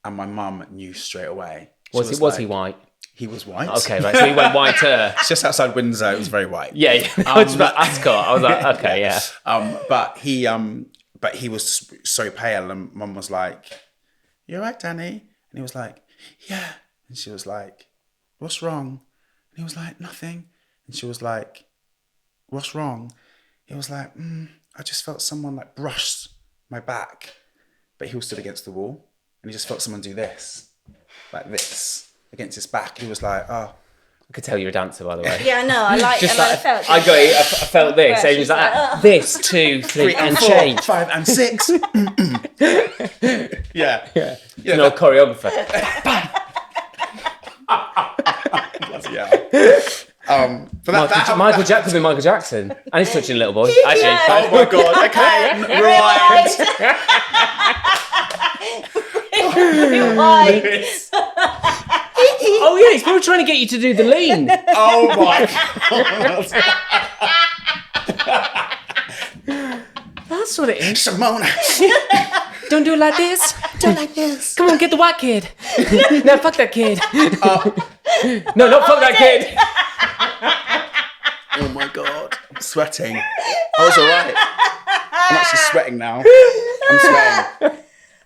S3: And my mum knew straight away.
S1: Was he white?
S3: He was white.
S1: Okay, right. So he went whiter.
S3: It's just outside Windsor. It was very white.
S1: Yeah. I was about Ascot. I was like, okay, yeah.
S3: But he was so pale, and Mum was like, "You all right, Danny?" And he was like, "Yeah." And she was like, "What's wrong?" And he was like, "Nothing." And she was like, "What's wrong?" He was like, "I just felt someone like brush my back." But he was stood against the wall, and he just felt someone do this, like this, against his back. He was like, "Oh."
S1: I could tell you're a dancer, by the way.
S2: Yeah, no, I like.
S1: Just
S2: and
S1: like,
S2: I felt.
S1: I got it. I felt this. And he was like, this, 2, 3, and
S3: 4,
S1: change.
S3: 5, and 6. Yeah.
S1: An old choreographer.
S3: Yeah. But
S1: Michael Jackson could be Michael Jackson, and he's touching a little boy. Actually,
S3: oh my god! Okay, right.
S1: Oh yeah, he's probably trying to get you to do the lean.
S3: Oh my god!
S1: That's what it is.
S3: Simona,
S1: don't do it like this.
S2: Don't like this.
S1: Come on, get the white kid. No, fuck that kid. No, not fuck that kid.
S3: oh my god! I'm sweating. I was alright. I'm actually sweating now. I'm sweating.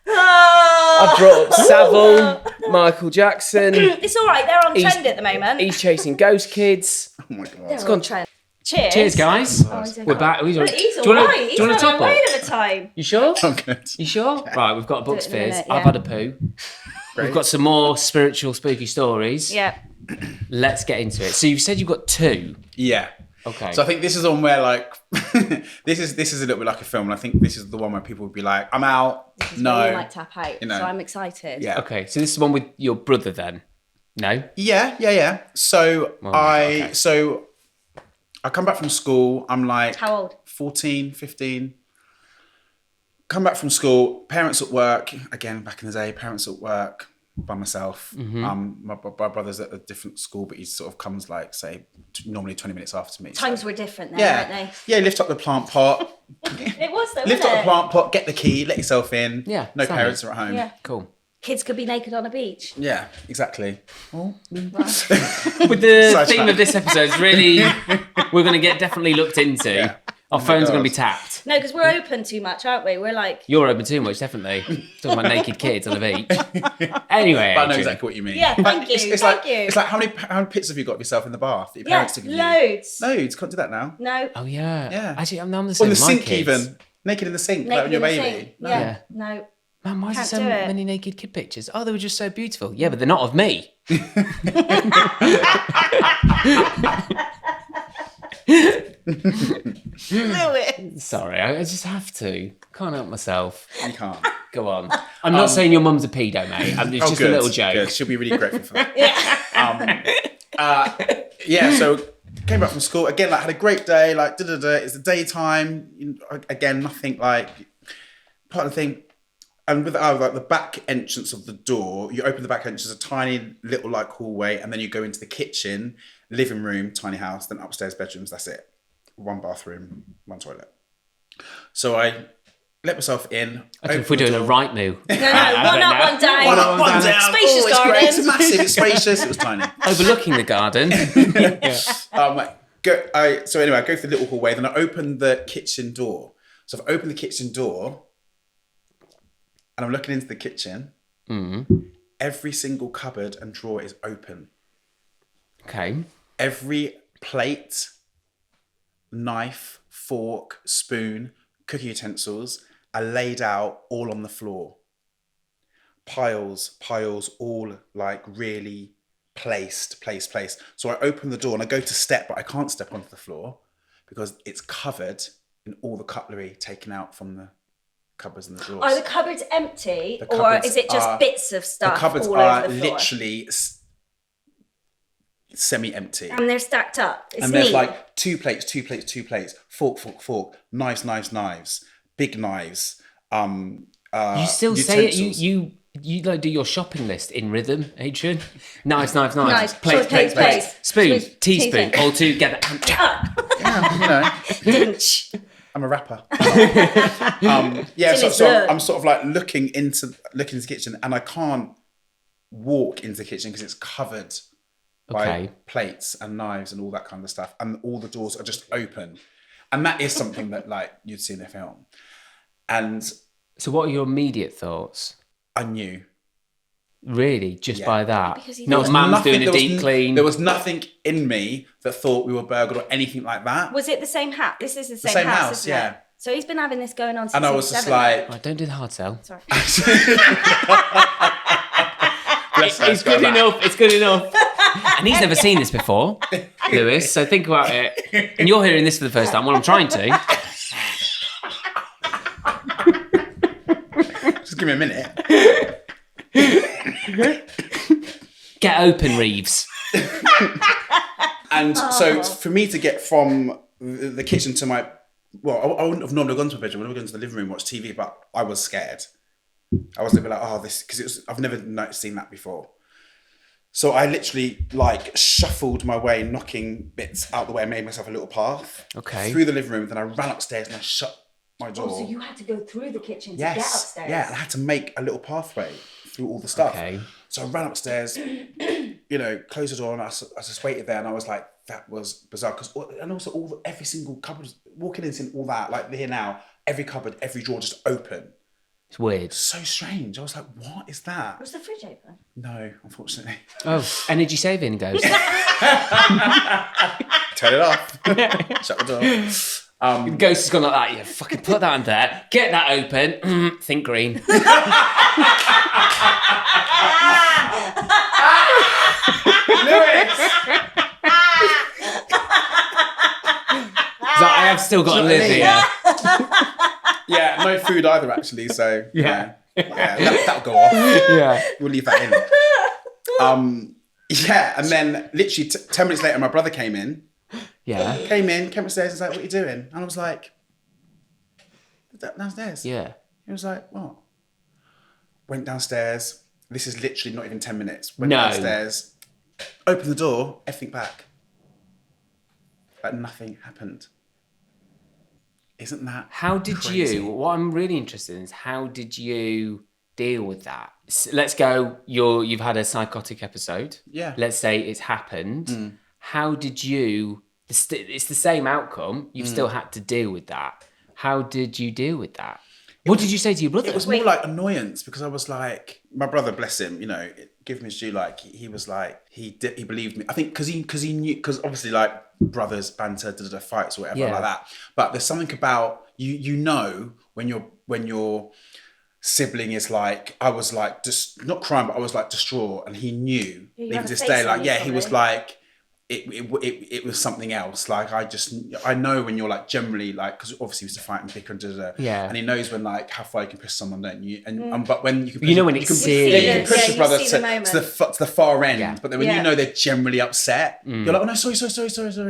S1: I brought up Savile, Michael Jackson.
S2: It's all right. They're on trend at the moment.
S1: He's chasing ghost kids.
S3: Oh my god!
S2: They're on trend. Cheers.
S1: Cheers, guys. We're back. Do you want to top up?
S2: At a time.
S1: You sure?
S3: I'm good.
S1: You sure? Right, we've got a Bucks Fizz.
S2: minute, yeah.
S1: I've had a poo. We've got some more spiritual, spooky stories.
S2: Yeah.
S1: Let's get into it. So you've said you've got 2.
S3: Yeah.
S1: Okay.
S3: So I think this is on where like this is a little bit like a film, and I think this is the one where people would be like, "I'm out."
S2: This is
S3: No.
S2: where you might tap out.
S3: You know.
S2: So I'm excited.
S3: Yeah.
S1: Okay, so this is the one with your brother then? No?
S3: Yeah. So
S1: okay.
S3: I come back from school. I'm like
S2: How old?
S3: 14, 15. Come back from school. Parents at work. Again, back in the day, parents at work by myself. My brother's at a different school, but he sort of comes like, say, normally 20 minutes after me.
S2: Times were different then, weren't they?
S3: Yeah, lift up the plant pot.
S2: It was though,
S3: Lift
S2: wasn't
S3: up the
S2: it?
S3: plant pot, get the key, let yourself in.
S1: Yeah,
S3: No
S1: standard.
S3: parents are at home.
S2: Yeah.
S1: Cool.
S2: Kids could be naked on a beach.
S3: Yeah, exactly.
S1: With the theme of this episode, is really, we're going to get definitely looked into.
S3: Yeah.
S1: Our phones are going to be tapped.
S2: No, because we're open too much, aren't we? We're like...
S1: You're open too much, definitely. Talking about naked kids on the beach. Anyway,
S3: But I know
S1: Adrian.
S3: exactly what you mean.
S2: Yeah, thank you.
S3: It's
S2: Thank
S3: like,
S2: you.
S3: It's like how many pictures have you got of yourself in the bath that your
S2: Yeah,
S3: parents took of you?
S2: loads.
S3: Loads. Can't do that now.
S2: No.
S1: Oh yeah.
S3: Yeah.
S1: Actually, I'm the
S3: Or
S1: same
S3: in the
S1: with my
S3: sink
S1: kids.
S3: even. Naked in the sink, like
S2: Naked
S3: when you're a
S2: in the
S3: baby.
S2: sink.
S3: No.
S2: Yeah. No.
S1: Man, why is there
S2: Can't
S1: so
S2: do it.
S1: many naked kid pictures? Oh, they were just so beautiful. Yeah, but they're not of me. Sorry, I just have to. Can't help myself.
S3: You can't.
S1: Go on. I'm not saying your mum's a pedo, mate. It's just
S3: good,
S1: a little joke.
S3: Good. She'll be really grateful for that. Yeah, so came back from school. Again, like had a great day, like it's the daytime. Again, nothing like part of the thing. And with like the back entrance of the door, you open the back entrance, a tiny little like hallway, and then you go into the kitchen, living room, tiny house, then upstairs bedrooms, that's it. 1 bathroom, 1 toilet. So I let myself in.
S1: If we're doing a right move.
S2: No, one up, one down.
S3: One up, one down.
S2: Spacious
S3: It's great.
S2: garden.
S3: It's massive. It's spacious. It was tiny.
S1: Overlooking the garden.
S3: So anyway, I go through the little hallway, then I open the kitchen door. So I've opened the kitchen door, and I'm looking into the kitchen, Every single cupboard and drawer is open.
S1: Okay.
S3: Every plate, knife, fork, spoon, cooking utensils are laid out all on the floor. Piles, all like really placed. So I open the door and I go to step, but I can't step onto the floor because it's covered in all the cutlery taken out from the cupboards and the drawers.
S2: Are the cupboards empty, or
S3: cupboards
S2: is it just bits of stuff
S3: The cupboards
S2: all
S3: are
S2: over the floor?
S3: literally semi-empty.
S2: And they're stacked up. It's
S3: And there's
S2: neat.
S3: like two plates, fork, knives, big knives.
S1: You still say it.
S3: utensils.
S1: You like do your shopping list in rhythm, Adrian. Knives.
S2: Nice.
S1: Plates. Spoon, teaspoon, all together.
S3: Yeah,
S2: Dinch.
S3: I'm a rapper.
S2: It's in his
S3: so
S2: blood.
S3: I'm sort of like looking into the kitchen, and I can't walk into the kitchen because it's covered by
S1: Okay.
S3: plates and knives and all that kind of stuff, and all the doors are just open, and that is something that like you'd see in a film. And
S1: So what are your immediate thoughts?
S3: I knew.
S1: Really, just by that?
S2: Because he
S1: No,
S2: thought-
S1: mum's doing a
S3: there was
S1: deep clean.
S3: There was nothing in me that thought we were burgled or anything like that.
S2: Was it the same house? This is the same,
S3: same
S2: house,
S3: house,
S2: isn't
S3: yeah.
S2: it? So he's been having this going on since
S3: And I
S2: he
S3: was just
S2: 7.
S3: like,
S1: Right, don't do the hard sell.
S2: Sorry.
S3: bless her,
S1: It's
S3: go
S1: good
S3: back.
S1: enough. It's good enough. And he's never seen this before, Lewis. So think about it. And you're hearing this for the first time. Well, I'm trying to.
S3: Just give me a minute.
S1: Get open, Reeves.
S3: And so for me to get from the kitchen to my, well, I wouldn't have normally gone to my bedroom. I would have gone to the living room, watch TV, but I was scared. I was a bit like, oh, this, because I've never seen that before. So I literally like shuffled my way, knocking bits out the way, and made myself a little path.
S1: Okay.
S3: Through the living room, then I ran upstairs and I shut my door.
S2: Oh, so you had to go through the kitchen to
S3: Yes.
S2: get upstairs.
S3: Yeah, and I had to make a little pathway through all the stuff.
S1: Okay.
S3: So I ran upstairs, closed the door, and I just waited there, and I was like, that was bizarre. And also every single cupboard, walking in, seeing all that, like here now, every cupboard, every drawer just open.
S1: It's weird.
S3: So strange. I was like, what is that?
S2: Was the fridge open?
S3: No, unfortunately.
S1: Oh, energy saving goes.
S3: Turn it off. Shut the door.
S1: The ghost has gone like that. Yeah, fucking put that in there. Get that open. Think green. So I have still got to live here.
S3: Yeah, no food either, actually. So yeah, that'll go off.
S1: Yeah.
S3: We'll leave that in. Yeah, and then literally 10 minutes later, my brother came
S1: Yeah.
S3: upstairs and was like, what are you doing? And I was like, downstairs.
S1: Yeah.
S3: He was like, what? Went downstairs. This is literally not even 10 minutes. Went
S1: No.
S3: downstairs, opened the door, everything back. Like nothing happened. Isn't that
S1: How did
S3: crazy?
S1: what I'm really interested in is how did you deal with that? Let's go, you've had a psychotic episode.
S3: Yeah.
S1: Let's say it's happened. How did you, it's the same outcome, you've still had to deal with that. How did you deal with that? What did you say to your brother?
S3: It was more like annoyance because I was like, my brother, bless him, give him his due. Like he was like, he believed me. I think because he knew, because obviously like brothers banter, fights or whatever
S1: Yeah.
S3: like that. But there's something about when your sibling is like, I was like just not crying, but I was like distraught, and he knew
S2: You
S3: even
S2: had
S3: to
S2: a
S3: this
S2: face
S3: day,
S2: on
S3: like
S2: you,
S3: yeah, he was
S2: probably.
S3: like. It was something else. Like I know when you're like generally like, because obviously we used to fight and bicker and
S1: Yeah.
S3: and he knows when like how far you can push someone, don't you? And but when you can push,
S1: You know when
S3: you
S1: it's
S3: can,
S1: serious.
S3: you can push
S2: Yeah,
S3: your
S2: you
S3: brother
S2: see
S3: to
S2: the moment.
S3: the far end,
S1: Yeah.
S3: but then when
S2: Yeah.
S3: you know they're generally upset, you're like, oh no, sorry.
S1: Yeah,
S3: Oh,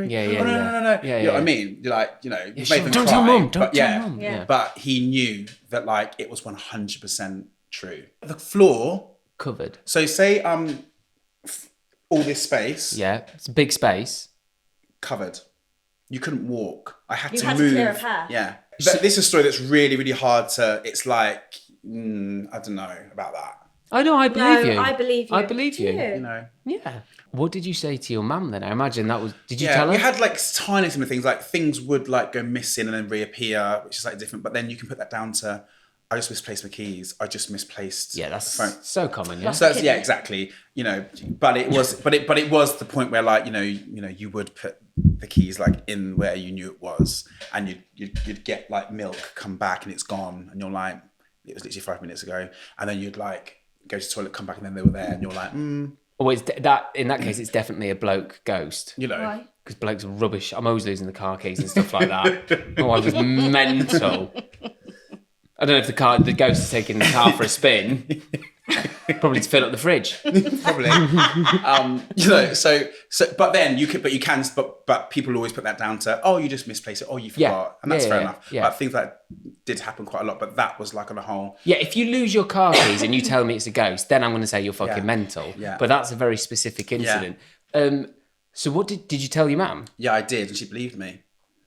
S1: yeah,
S3: no,
S1: yeah.
S3: no.
S1: Yeah,
S3: You know
S1: yeah.
S3: what I mean? You're like, you made
S1: sure.
S3: them
S1: Don't
S3: cry,
S1: tell mum, don't
S3: but
S1: tell
S3: yeah,
S1: mum.
S2: Yeah.
S3: but he knew that like it was 100% true. The floor.
S1: Covered.
S3: So say all this space.
S1: Yeah. It's a big space.
S3: Covered. You couldn't walk. I had
S2: You
S3: to
S2: had to
S3: move.
S2: clear a path.
S3: Yeah. But this is a story that's really, really hard to. It's like I don't know about that.
S1: Oh no, I believe you.
S2: I believe you.
S1: I believe
S2: Do
S1: you.
S3: You know.
S1: Yeah. What did you say to your mum then? I imagine that was. Did you
S3: Yeah,
S1: tell her?
S3: we had like tiny similar things, like things would like go missing and then reappear, which is like different. But then you can put that down to I just misplaced my keys. I just misplaced
S1: that's
S3: the phone.
S1: so common. Yeah.
S3: So yeah, exactly. You know, but it was the point where like, you know, you would put the keys like in where you knew it was, and you'd get like milk come back and it's gone, and you're like, it was literally 5 minutes ago, and then you'd like go to the toilet, come back, and then they were there, and you're like,
S1: Well, that in that case, it's definitely a bloke ghost.
S3: you know.
S2: Right.
S1: Because blokes are rubbish. I'm always losing the car keys and stuff like that. Oh, I was mental. I don't know if the ghost is taking the car for a spin. Probably to fill up the fridge.
S3: Probably. You know, so but then but people always put that down to, oh, you just misplaced it, oh, you forgot. And that's fair enough.
S1: Yeah.
S3: But things that did happen quite a lot, but that was like on a whole.
S1: Yeah, if you lose your car keys and you tell me it's a ghost, then I'm going to say you're fucking mental.
S3: Yeah.
S1: But that's a very specific incident. So what did you tell your mum?
S3: Yeah, I did, and she believed me.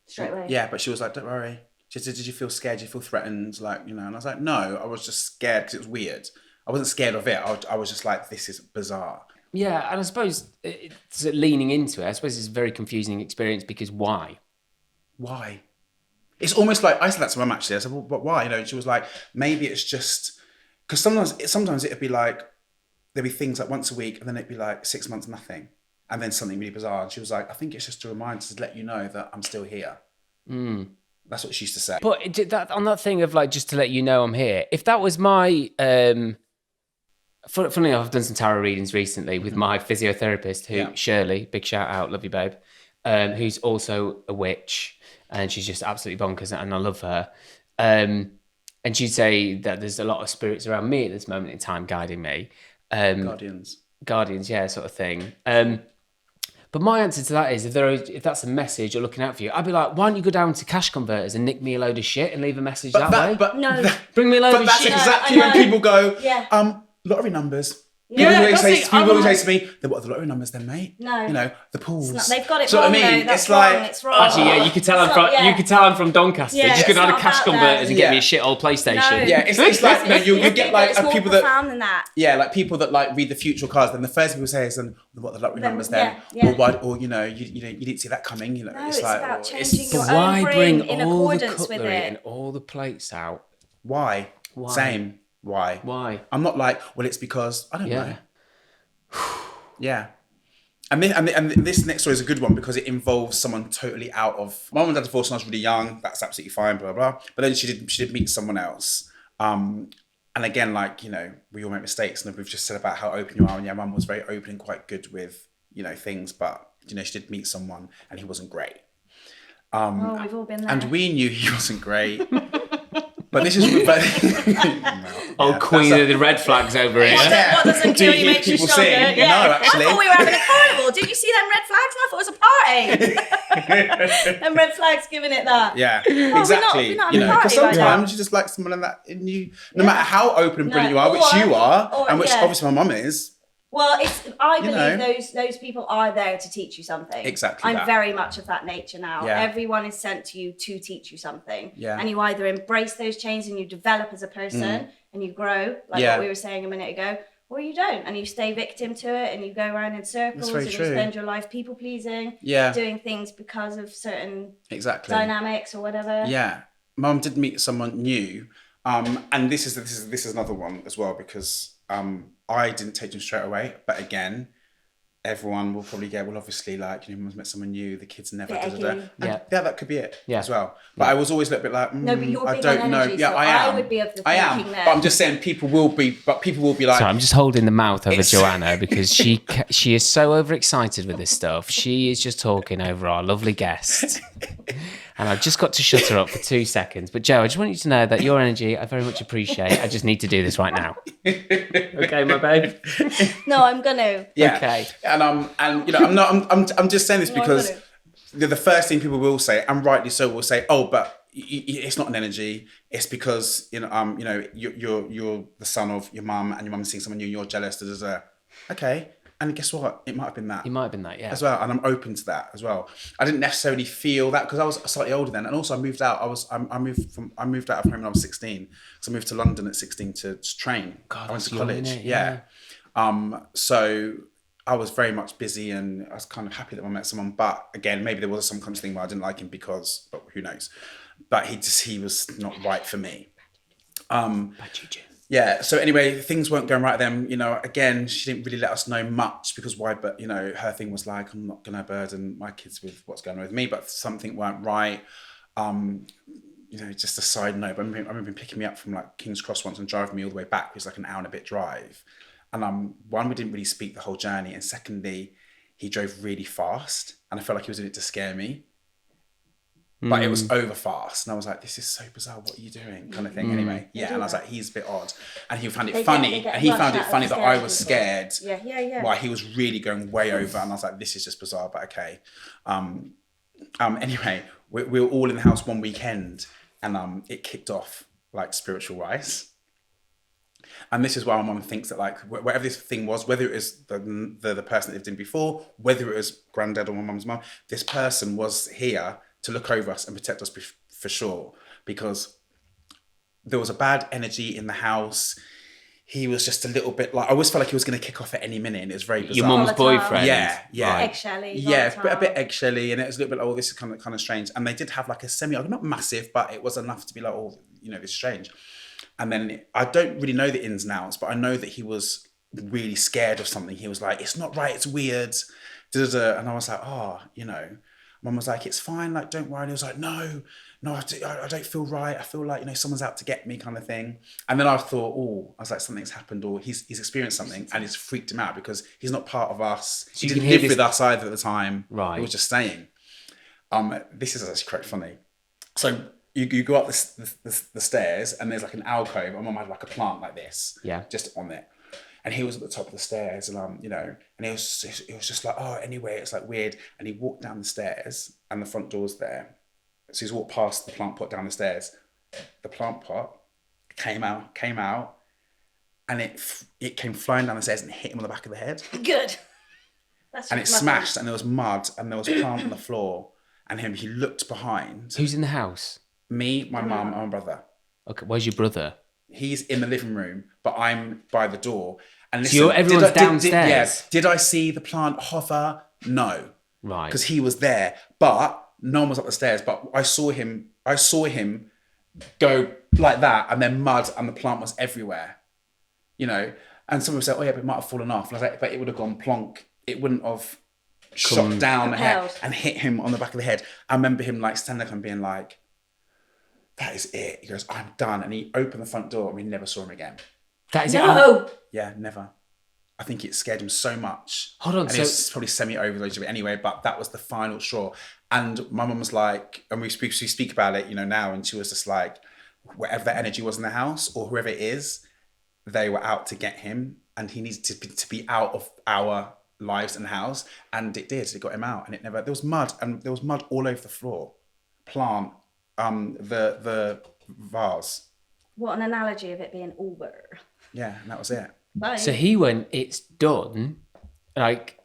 S2: Straight away.
S3: Yeah, but she was like, don't worry. She said, did you feel scared? Did you feel threatened? Like, you know, and I was like, no, I was just scared because it was weird. I wasn't scared of it. I was just like, this is bizarre.
S1: Yeah, and I suppose it's leaning into it. I suppose it's a very confusing experience because why?
S3: Why? It's almost like, I said that to mum actually. I said, well, but why? You know, and she was like, maybe it's just, because sometimes it'd be like, there'd be things like once a week and then it'd be like 6 months, nothing. And then something really bizarre. And she was like, I think it's just a reminder to let you know that I'm still here. That's what she used to say.
S1: But on that thing of like, just to let you know I'm here, if that was my... Funnily enough, I've done some tarot readings recently with my physiotherapist, Shirley, big shout out, love you, babe, who's also a witch, and she's just absolutely bonkers, and I love her. And she'd say that there's a lot of spirits around me at this moment in time guiding me. Guardians, yeah, sort of thing. But my answer to that is, if that's a message or looking out for you, I'd be like, why don't you go down to Cash Converters and nick me a load of shit and leave a message that way? Bring me a load of shit.
S3: But that's exactly when people go, lottery numbers. People always say to me, what are the lottery numbers then, mate?
S2: No.
S3: You know, the pools.
S2: They've got it
S3: so
S2: wrong,
S3: what I mean?
S2: That's
S3: it's
S2: wrong,
S3: like,
S2: it's wrong.
S1: Actually, yeah, you could tell you could tell I'm from Doncaster.
S2: Yeah,
S1: Just go down to
S2: it's
S1: Cash
S2: not about
S1: Converters and
S2: that.
S1: get me a shit old PlayStation.
S2: No.
S3: Yeah, it's like, no, you get like
S2: it's more
S3: people that...
S2: profound than that.
S3: Yeah, like people that like read the future cards, then the first people say is, what are the lottery numbers then?
S2: Yeah.
S3: Or why, or you know, you didn't see that coming. You know,
S2: No,
S3: it's
S2: it's
S3: like,
S2: about changing your
S1: But why
S2: own
S1: bring
S2: brain in
S1: all the
S2: accordance with
S1: cutlery
S2: it.
S1: and all the plates out?
S3: Why? Same. Why?
S1: Why?
S3: I'm not like, well, it's because I don't know. Yeah. And this next story is a good one because it involves someone totally out of... My mum and dad divorced when I was really young. That's absolutely fine, blah, blah, blah. But then she did meet someone else. And again, like, you know, we all make mistakes. And we've just said about how open you are. And yeah, mum was very open and quite good with, you know, things. But, you know, she did meet someone and he wasn't great.
S2: We've all been there.
S3: And we knew he wasn't great. But this is...
S1: Queen of the red flags over here.
S2: What doesn't kill you makes you
S3: people
S2: stronger.
S3: sing?
S2: Yeah.
S3: No, actually.
S2: I thought we were having a carnival. Did you see them red flags? I thought it was a party. Them red flags giving it that.
S3: Yeah,
S2: Oh,
S3: exactly.
S2: We're not
S3: you
S2: having
S3: know,
S2: a
S3: because
S2: party right now.
S3: sometimes you just like someone in that in you, no matter how open and brilliant you are,
S2: Or-
S3: which you are,
S2: or-
S3: and which
S2: yeah.
S3: obviously my mum is.
S2: Well, I
S3: You
S2: believe
S3: know.
S2: those people are there to teach you something.
S3: Exactly
S2: I'm
S3: that.
S2: very much of that nature now.
S3: Yeah.
S2: Everyone is sent to you to teach you something.
S3: Yeah.
S2: And you either embrace those changes and you develop as a person and you grow, like
S3: Yeah.
S2: what we were saying a minute ago, or you don't and you stay victim to it and you go around in circles
S3: very
S2: and
S3: true.
S2: you spend your life people pleasing,
S3: Yeah.
S2: doing things because of certain
S3: Exactly.
S2: dynamics or whatever.
S3: Yeah, mum did meet someone new, and this is another one as well because I didn't take them straight away, but again, everyone will probably get, well, obviously, like, you know, mum's met someone new, the kids never,
S2: Bit
S3: da-da-da.
S2: eggy.
S3: And yeah, that could be it
S1: Yeah.
S3: as well. But I was always a little bit like,
S2: No, but you're
S3: I
S2: big
S3: don't
S2: on
S3: know.
S2: energy,
S3: Yeah,
S2: so
S3: I
S2: I
S3: am.
S2: would be of the
S3: I am.
S2: thinking there.
S3: But I'm just saying, people will be like,
S1: So I'm just holding the mouth over
S3: It's-
S1: Joanna because she is so overexcited with this stuff. She is just talking over our lovely guest. And I've just got to shut her up for 2 seconds. But Joe, I just want you to know that your energy, I very much appreciate. I just need to do this right now. Okay, my babe?
S2: No, I'm gonna.
S3: yeah.
S1: Okay.
S3: And you know, I'm just saying this
S2: No, I'm
S3: because
S2: gonna.
S3: the first thing people will say, and rightly so, will say, oh, but it's not an energy. It's because you know, you're the son of your mum, and your mum's seeing someone new, and you're jealous. Okay, and guess what? It might have been that.
S1: It might have been that, yeah.
S3: As well, and I'm open to that as well. I didn't necessarily feel that because I was slightly older then, and also I moved out. I moved out of home when I was 16, so I moved to London at 16 to train.
S1: God,
S3: I went
S1: that's
S3: to
S1: young,
S3: college.
S1: innit?
S3: Yeah. So I was very much busy, and I was kind of happy that I met someone. But again, maybe there was some kind of thing where I didn't like him because, but who knows? But he was not right for me.
S1: Bad juju.
S3: Yeah, so anyway, things weren't going right then. You know, again, she didn't really let us know much because why? But, you know, her thing was like, I'm not going to burden my kids with what's going on with me, but something weren't right. You know, just a side note, but I remember him picking me up from like King's Cross once and driving me all the way back. It was like an hour and a bit drive. And one, we didn't really speak the whole journey. And secondly, he drove really fast and I felt like he was in it to scare me. But it was over fast. And I was like, this is so bizarre. What are you doing? Kind of thing. Anyway, yeah. And I was like, he's a bit odd. And he found it funny. And he found it funny that I was scared.
S2: Yeah.
S3: While he was really going way over. And I was like, this is just bizarre, but okay. Anyway, we were all in the house one weekend and it kicked off like spiritual rise. And this is why my mum thinks that like whatever this thing was, whether it was the person that lived in before, whether it was granddad or my mum's mum, this person was here to look over us and protect us for sure, because there was a bad energy in the house. He was just a little bit like, I always felt like he was going to kick off at any minute, and it was very bizarre.
S1: Your mum's boyfriend?
S3: Yeah.
S2: Eggshelly.
S3: Yeah, a bit eggshelly, and it was a little bit like, oh, this is kind of strange. And they did have like a not massive, but it was enough to be like, oh, you know, this is strange. And then I don't really know the ins and outs, but I know that he was really scared of something. He was like, it's not right, it's weird. And I was like, oh, you know. Mum was like, it's fine, like, don't worry. And he was like, no, I don't feel right. I feel like, you know, someone's out to get me kind of thing. And then I thought, I was like, something's happened, or he's experienced something and it's freaked him out because he's not part of us.
S1: So
S3: he didn't live with us either at the time.
S1: Right.
S3: He was just staying. This is actually quite funny. So you go up the stairs and there's like an alcove. My mum had like a plant like this.
S1: Yeah.
S3: Just on it. And he was at the top of the stairs, and you know, and it was just like, oh, anyway, it's like weird. And he walked down the stairs, and the front door's there. So he's walked past the plant pot down the stairs. The plant pot came out, and it came flying down the stairs and hit him on the back of the head.
S2: Good.
S3: And it smashed, and there was mud, and there was plant on the floor. And he looked behind.
S1: Who's in the house?
S3: Me, my mum, and my brother.
S1: Okay, where's your brother?
S3: He's in the living room, but I'm by the door. And
S1: listen, so everyone's downstairs?
S3: Did I see the plant hover? No.
S1: Right.
S3: Because he was there, but no one was up the stairs. But I saw him go like that, and then mud, and the plant was everywhere. You know, and someone said, oh yeah, but it might have fallen off. And I was like, but it would have gone plonk. It wouldn't have shot down the head and hit him on the back of the head. I remember him like standing up and being like, that is it. He goes, I'm done. And he opened the front door and we never saw him again.
S1: That is
S2: it.
S3: Yeah, never. I think it scared him so much.
S1: Hold on.
S3: And he was probably semi-overloaded of it anyway, but that was the final straw. And my mum was like, and we speak about it, you know, now, and she was just like, whatever that energy was in the house or whoever it is, they were out to get him, and he needed to be out of our lives and house. And it did. It got him out, and there was mud, and there was mud all over the floor. Plant. The vase.
S2: What an analogy of it being over.
S3: Yeah, and that was it.
S2: Bye.
S1: So he went, it's done. Like,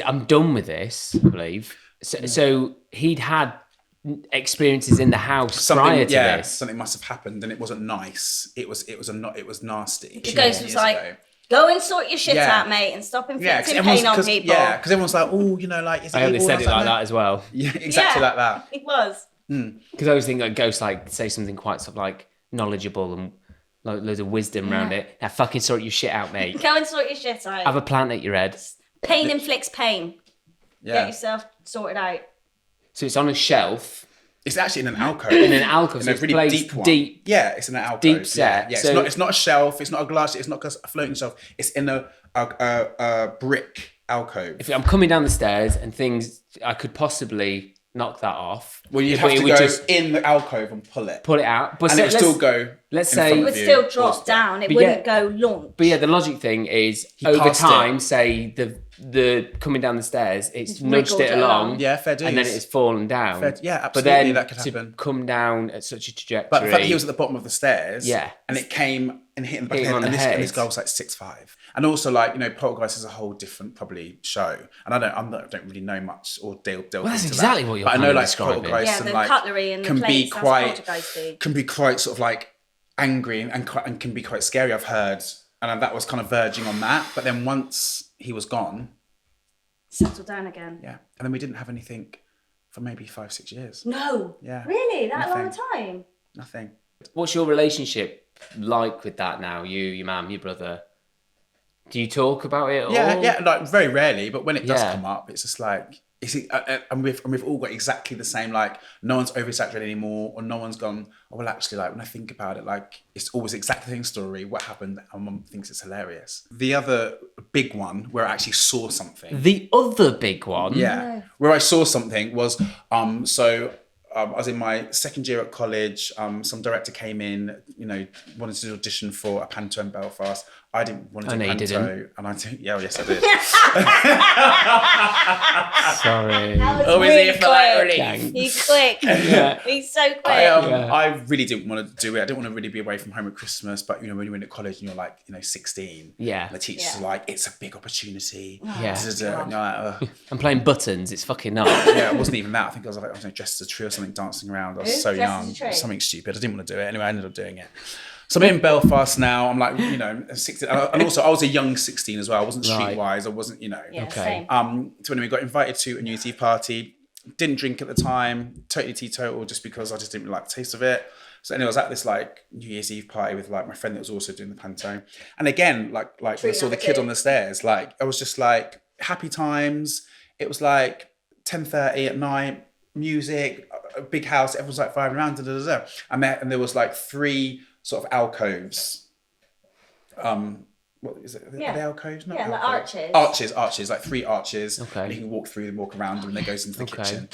S1: I'm done with this, I believe. So he'd had experiences in the house prior to this.
S3: Something must have happened, and it wasn't nice. It was nasty.
S2: The ghost was like, go and sort your shit out, mate, and stop inflicting pain on people.
S3: Yeah, because everyone's like, oh, you know, like, is it
S1: I hope they
S3: evil?
S1: said it like that as well.
S3: Yeah, exactly like that.
S2: It was.
S1: Because I always think like ghosts like say something quite sort of like knowledgeable and like loads of wisdom around it. Now fucking sort your shit out, mate.
S2: Go and sort your shit out.
S1: Have a plant at your head.
S2: Pain inflicts pain.
S3: Yeah.
S2: Get yourself sorted out.
S1: So it's on a shelf.
S3: It's actually in an alcove.
S1: In an alcove.
S3: In a really deep one. Yeah, it's in an alcove.
S1: Deep set.
S3: Yeah.
S1: So,
S3: it's not a shelf. It's not a glass. It's not a floating shelf. It's in a brick alcove.
S1: if I'm coming down the stairs and things, I could possibly knock that off.
S3: Well, you'd have to go in the alcove and pull it
S1: out. But
S3: and it would still go.
S1: Let's say
S2: it would still drop down. It wouldn't go launch.
S1: But yeah, the logic thing is over time, say the coming down the stairs, it's nudged it along.
S3: Yeah, fair dues.
S1: And then it's fallen down.
S3: Yeah, absolutely.
S1: But then
S3: that could happen.
S1: To come down at such a trajectory.
S3: But the fact he was at the bottom of the stairs.
S1: Yeah.
S3: And it came and hit him the back of the head. And this guy was like 6'5". And also, like, you know, Poltergeist is a whole different probably show. And I don't really know much or delve into
S1: that's exactly what you're
S3: But I know, like,
S1: describing.
S3: Poltergeist
S2: the cutlery and the plates,
S3: can be quite sort of like angry and can be quite scary, I've heard. And that was kind of verging on that. But then once he was gone,
S2: settled down again.
S3: Yeah. And then we didn't have anything for maybe 5-6 years.
S2: No.
S3: Yeah.
S2: Really? That
S3: Nothing.
S2: long time?
S3: Nothing.
S1: What's your relationship like with that now? You, your mum, your brother. Do you talk about it at all?
S3: Yeah, like very rarely, but when it does
S1: Yeah.
S3: come up, it's just like, and we've all got exactly the same, like, no one's oversaturated anymore, or no one's gone, oh, well, actually, like, when I think about it, like, it's always exactly the same story, what happened, and mum thinks it's hilarious. The other big one, where I actually saw something.
S1: The other big one?
S3: Yeah, where I saw something was, I was in my second year at college. Some director came in, wanted to audition for a panto in Belfast. I didn't want to do panto,
S1: didn't.
S3: and I did. Yeah, yes, I did.
S1: Sorry.
S2: Always
S1: here for that relief.
S2: He's quick.
S1: Yeah.
S2: He's so quick.
S3: I really didn't want to do it. I didn't want to really be away from home at Christmas. But when you're in at college and you're like, 16,
S1: Yeah.
S3: and the teachers are like, it's a big opportunity.
S1: Yeah.
S3: And you're like, ugh.
S1: I'm playing buttons. It's fucking not.
S3: Yeah, it wasn't even that. I think I was dressed as a tree or something, dancing around. I was so
S2: Dressed
S3: young.
S2: as a tree?
S3: Something stupid. I didn't want to do it. Anyway, I ended up doing it. So I'm in Belfast now. I'm like, 16. And also, I was a young 16 as well. I wasn't streetwise. I wasn't,
S2: Yeah,
S1: Okay.
S2: same.
S3: So when we got invited to a New Year's Eve party, didn't drink at the time, totally teetotal, just because I just didn't really like the taste of it. So anyway, I was at this like New Year's Eve party with like my friend that was also doing the panto. And again, like when I saw the kid on the stairs, like I was just like happy times. It was like 10:30 at night, music, a big house, everyone's like firing around, And there was like 3 sort of alcoves. What is it? Are they alcoves? Not
S2: Yeah, like
S3: alcoves. Arches, like 3 arches.
S1: Okay.
S3: And you can walk through them, walk around them, and then goes into the
S1: Okay.
S3: kitchen.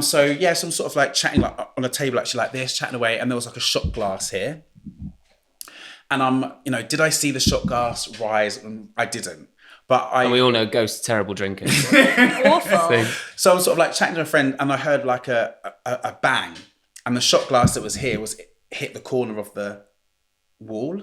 S3: So I'm sort of like chatting like on a table actually like this, chatting away, and there was like a shot glass here. And did I see the shot glass rise? And I didn't. But
S1: And we all know ghosts are terrible drinkers.
S2: Awful.
S3: So I was sort of like chatting to a friend, and I heard like a bang, and the shot glass that was here hit the corner of the wall.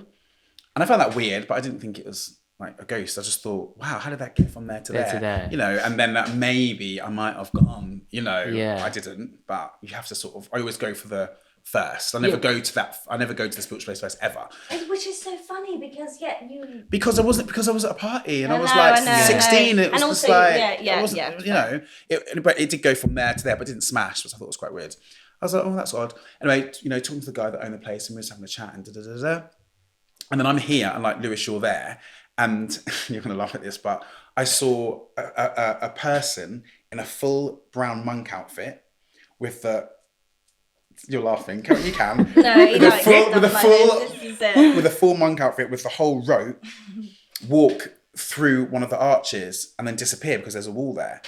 S3: And I found that weird, but I didn't think it was like a ghost. I just thought, wow, how did that get from there to there?
S1: To there.
S3: And then that maybe I might have gone,
S1: Yeah.
S3: I didn't, but you have to I always go for the first. I never go to the spiritual place first ever.
S2: Which is so funny because
S3: Because I was at a party and I was
S2: know,
S3: like
S2: I know,
S3: 16.
S2: I know.
S3: It was
S2: And
S3: just
S2: also,
S3: like,
S2: yeah,
S3: it wasn't, but it did go from there to there, but it didn't smash, which I thought was quite weird. I was like, oh, that's odd. Anyway, talking to the guy that owned the place, and we were just having a chat and And then I'm here, and like Lewis, you're there, and you're gonna laugh at this, but I saw a person in a full brown monk outfit with the. You're laughing. You can.
S2: No, you know,
S3: with a full monk outfit with the whole rope, walk through one of the arches and then disappear because there's a wall there.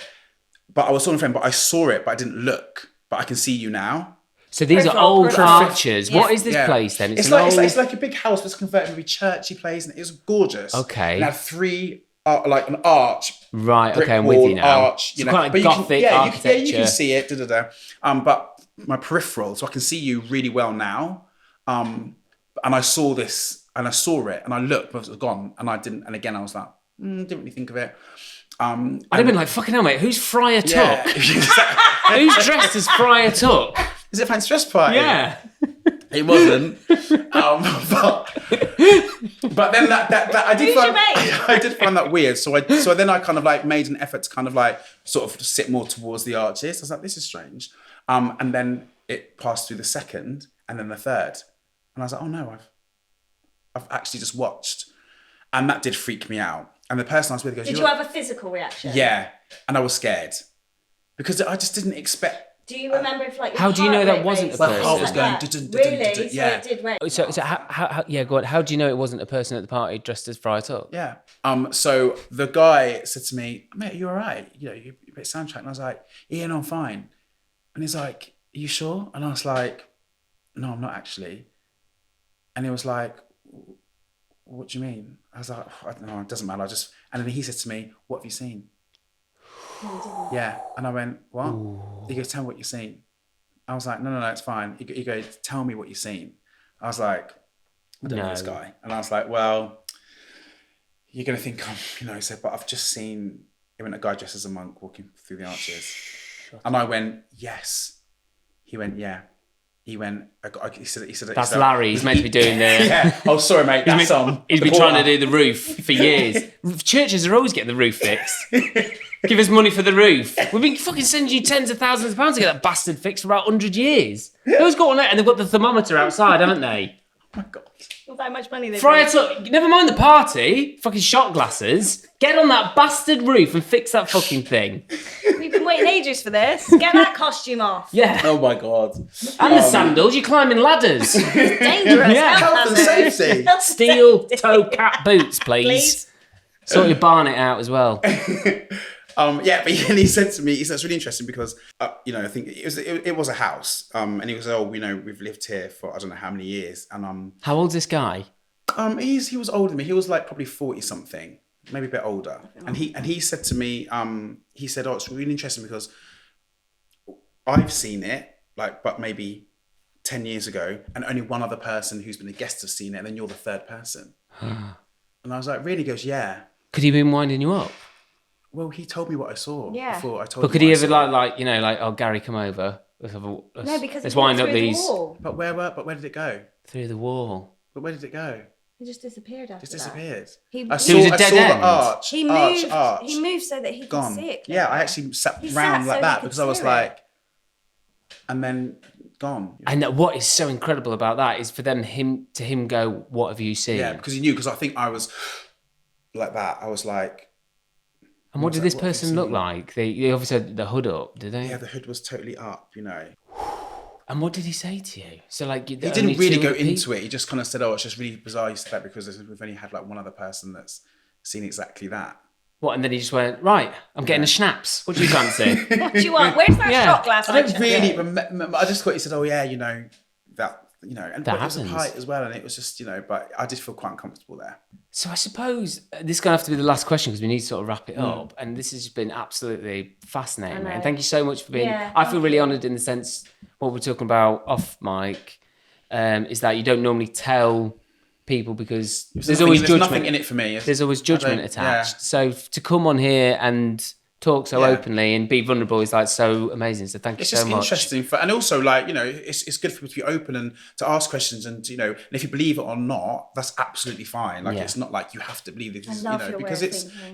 S3: But I was talking to a friend, but I saw it, but I didn't look. But I can see you now.
S1: So these are old arches. What is this place then?
S3: It's like a big house that's converted to a churchy place, and it was gorgeous.
S1: Okay.
S3: It had 3, like an arch.
S1: Right.
S3: Brick
S1: Okay, I'm with
S3: wall,
S1: you now.
S3: Arch,
S1: It's quite like Gothic architecture.
S3: You can see it. But my peripheral, so I can see you really well now. And I saw this, and I saw it, and I looked, but it was gone, and I didn't. And again, I was like, didn't really think of it.
S1: I'd have been like, fucking hell, mate. Who's Friar Tuck?
S3: Yeah.
S1: Who's dressed as Friar Tuck?
S3: Is it a fancy dress party?
S1: Yeah.
S3: It wasn't. But then that I did
S2: Who's
S3: find
S2: your mate?
S3: I did find that weird. So then I kind of like made an effort to kind of like sort of sit more towards the arches. I was like, this is strange. And then it passed through the second and then the third. And I was like, oh no, I've actually just watched. And that did freak me out. And the person I was with goes,
S2: Did you have a physical reaction?
S3: Yeah. And I was scared. Because I just didn't expect.
S2: Do you remember if like your
S1: How do you know
S2: heart
S1: that
S2: rate
S1: wasn't
S2: raised
S1: a
S3: My
S1: person?
S3: heart was
S2: like
S3: going.
S2: that? Really?
S3: Yeah.
S2: So it did raise.
S1: So how yeah, go on. How do you know it wasn't a person at the party dressed as Friar Tuck?
S3: Yeah. So the guy said to me, mate, are you all right? You play soundtrack. And I was like, yeah, no, I'm fine. And he's like, are you sure? And I was like, no, I'm not actually. And he was like, what do you mean? I was like, I don't know, it doesn't matter. And then he said to me, what have you seen? Yeah. And I went, what? Ooh. He goes, tell me what you've seen. I was like, no, it's fine. He goes, tell me what you've seen. I was like, I don't know this guy. And I was like, well, you're going to think I'm, he said, but I've just seen a guy dressed as a monk walking through the arches. And I went, yes. He went, yeah. He went, he said,
S1: that's Larry. He's meant to be doing the.
S3: Yeah. Oh, sorry, mate. That's
S1: He's been trying to do the roof for years. Churches are always getting the roof fixed. Give us money for the roof. We've been fucking sending you tens of thousands of pounds to get that bastard fixed for about 100 years. Who's got one there? And they've got the thermometer outside, haven't they?
S3: Oh my God.
S2: Not that much money they've
S1: Friar Tuck, never mind the party, fucking shot glasses. Get on that bastard roof and fix that fucking thing.
S2: We've been waiting ages for this. Get that costume off.
S1: Yeah.
S3: Oh my God.
S1: And the sandals, you're climbing ladders.
S2: Dangerous.
S1: Yeah.
S3: Health and safety.
S1: Steel toe cap boots, please. Sort your barnet out as well.
S3: Yeah, but he said to me, he said it's really interesting because, I think it was a house, and he was, we've lived here for I don't know how many years, and
S1: How old's this guy?
S3: he was older than me. He was like probably 40 something, maybe a bit older, and he said to me, he said, oh, it's really interesting because I've seen it, but maybe 10 years ago, and only one other person who's been a guest has seen it, and then you're the third person. And I was like, really? He goes, yeah.
S1: Could he have been winding you up?
S3: Well, he told me what I saw before I told him.
S1: But could he ever oh, Gary, come over?
S2: No, because
S1: let's
S2: it's
S1: wind up
S2: through
S1: these
S2: the wall.
S3: But where did it go?
S1: through the wall.
S3: But where did it go?
S2: He just disappeared after
S3: It disappeared.
S2: He
S1: was a dead end.
S3: The arch.
S2: He moved.
S3: Arch.
S2: He moved so that he could
S3: Gone.
S2: see it.
S3: Yeah, I actually sat
S2: He
S3: round
S2: sat
S3: like
S2: so
S3: that
S2: he could
S3: because I was
S2: see it.
S3: like, and then gone.
S1: And what is so incredible about that is for him to go, what have you seen?
S3: Yeah, because he knew. Because I think I was like that. I was like.
S1: And what did this
S3: what have you
S1: person look
S3: seen?
S1: like? They obviously had the hood up, did they?
S3: Yeah, the hood was totally up.
S1: And what did he say to you? So
S3: He didn't really go into it. He just kind of said, "Oh, it's just really bizarre you said that because we've only had like one other person that's seen exactly that."
S1: What? And then he just went, right, I'm getting a schnapps. What do you fancy?
S2: What do you want? Where's that
S1: Yeah.
S2: shot glass?
S3: I don't really remember. I just thought he said, "Oh yeah, that." And
S1: That
S3: but it was a
S1: happens.
S3: height as well, and it was just but I did feel quite uncomfortable there.
S1: So I suppose this is going to have to be the last question because we need to sort of wrap it up. And this has been absolutely fascinating, mate. And thank you so much for being...
S2: Yeah,
S1: I feel really honoured in the sense, what we're talking about off mic, is that you don't normally tell people because there's always judgment.
S3: There's nothing in it for me.
S1: There's always judgment attached. So to come on here and talk so openly and be vulnerable is so amazing. So thank you so much.
S3: It's just interesting, and also it's good for people to be open and to ask questions, and and if you believe it or not, that's absolutely fine. It's not like you have to believe it,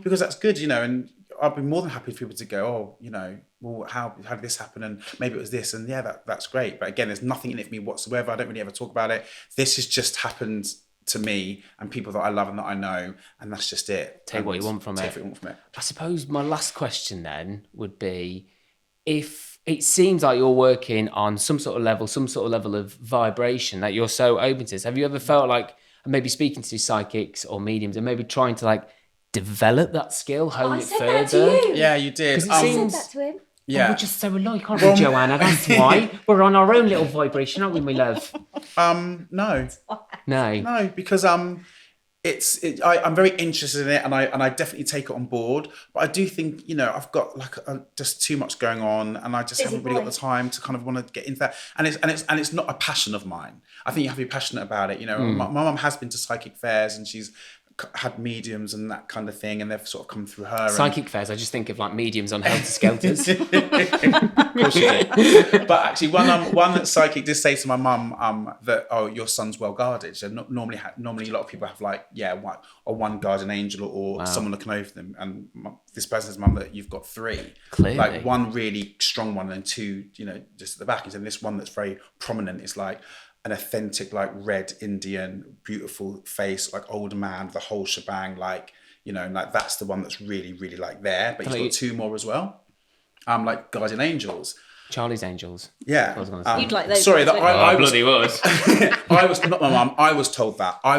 S3: because that's good, and I'd be more than happy for people to go, well, how did this happen, and maybe it was this, and that's great. But again, there's nothing in it for me whatsoever. I don't really ever talk about it. This has just happened to me and people that I love and that I know, and that's just it.
S1: Take what you want from it. I suppose my last question then would be, if it seems like you're working on some sort of level of vibration that you're so open to this, have you ever felt like maybe speaking to psychics or mediums and maybe trying to develop that skill, hone it further?
S2: That to you.
S3: Yeah, you did.
S1: It
S2: I
S1: seems...
S2: said that to him.
S3: Yeah.
S1: We're just so alike, aren't we, Joanna? That's why. We're on our own little vibration, aren't we, my love?
S3: No, because I'm very interested in it, and I definitely take it on board. But I do think I've got just too much going on, and I just haven't really got the time to kind of want to get into that. And it's not a passion of mine. I think you have to be passionate about it. My mum has been to psychic fairs, and she's had mediums and that kind of thing, and they've sort of come through her.
S1: Psychic fairs, I just think of mediums on Helter Skelters.
S3: Of course you do. But actually, one that psychic did say to my mum that, oh, your son's well guarded. So normally a lot of people have one guardian angel or someone looking over them, and this person says, mum, that you've got three.
S1: Clearly,
S3: one really strong one and two, just at the back. And this one that's very prominent is an authentic red Indian, beautiful face, older man, the whole shebang, that's the one that's really, really there. But he's got two more as well. Guardian angels.
S1: Charlie's Angels.
S3: Yeah.
S1: I was gonna say.
S2: You'd like those.
S3: Sorry, I
S1: bloody was.
S3: I was not my mum. I was told that I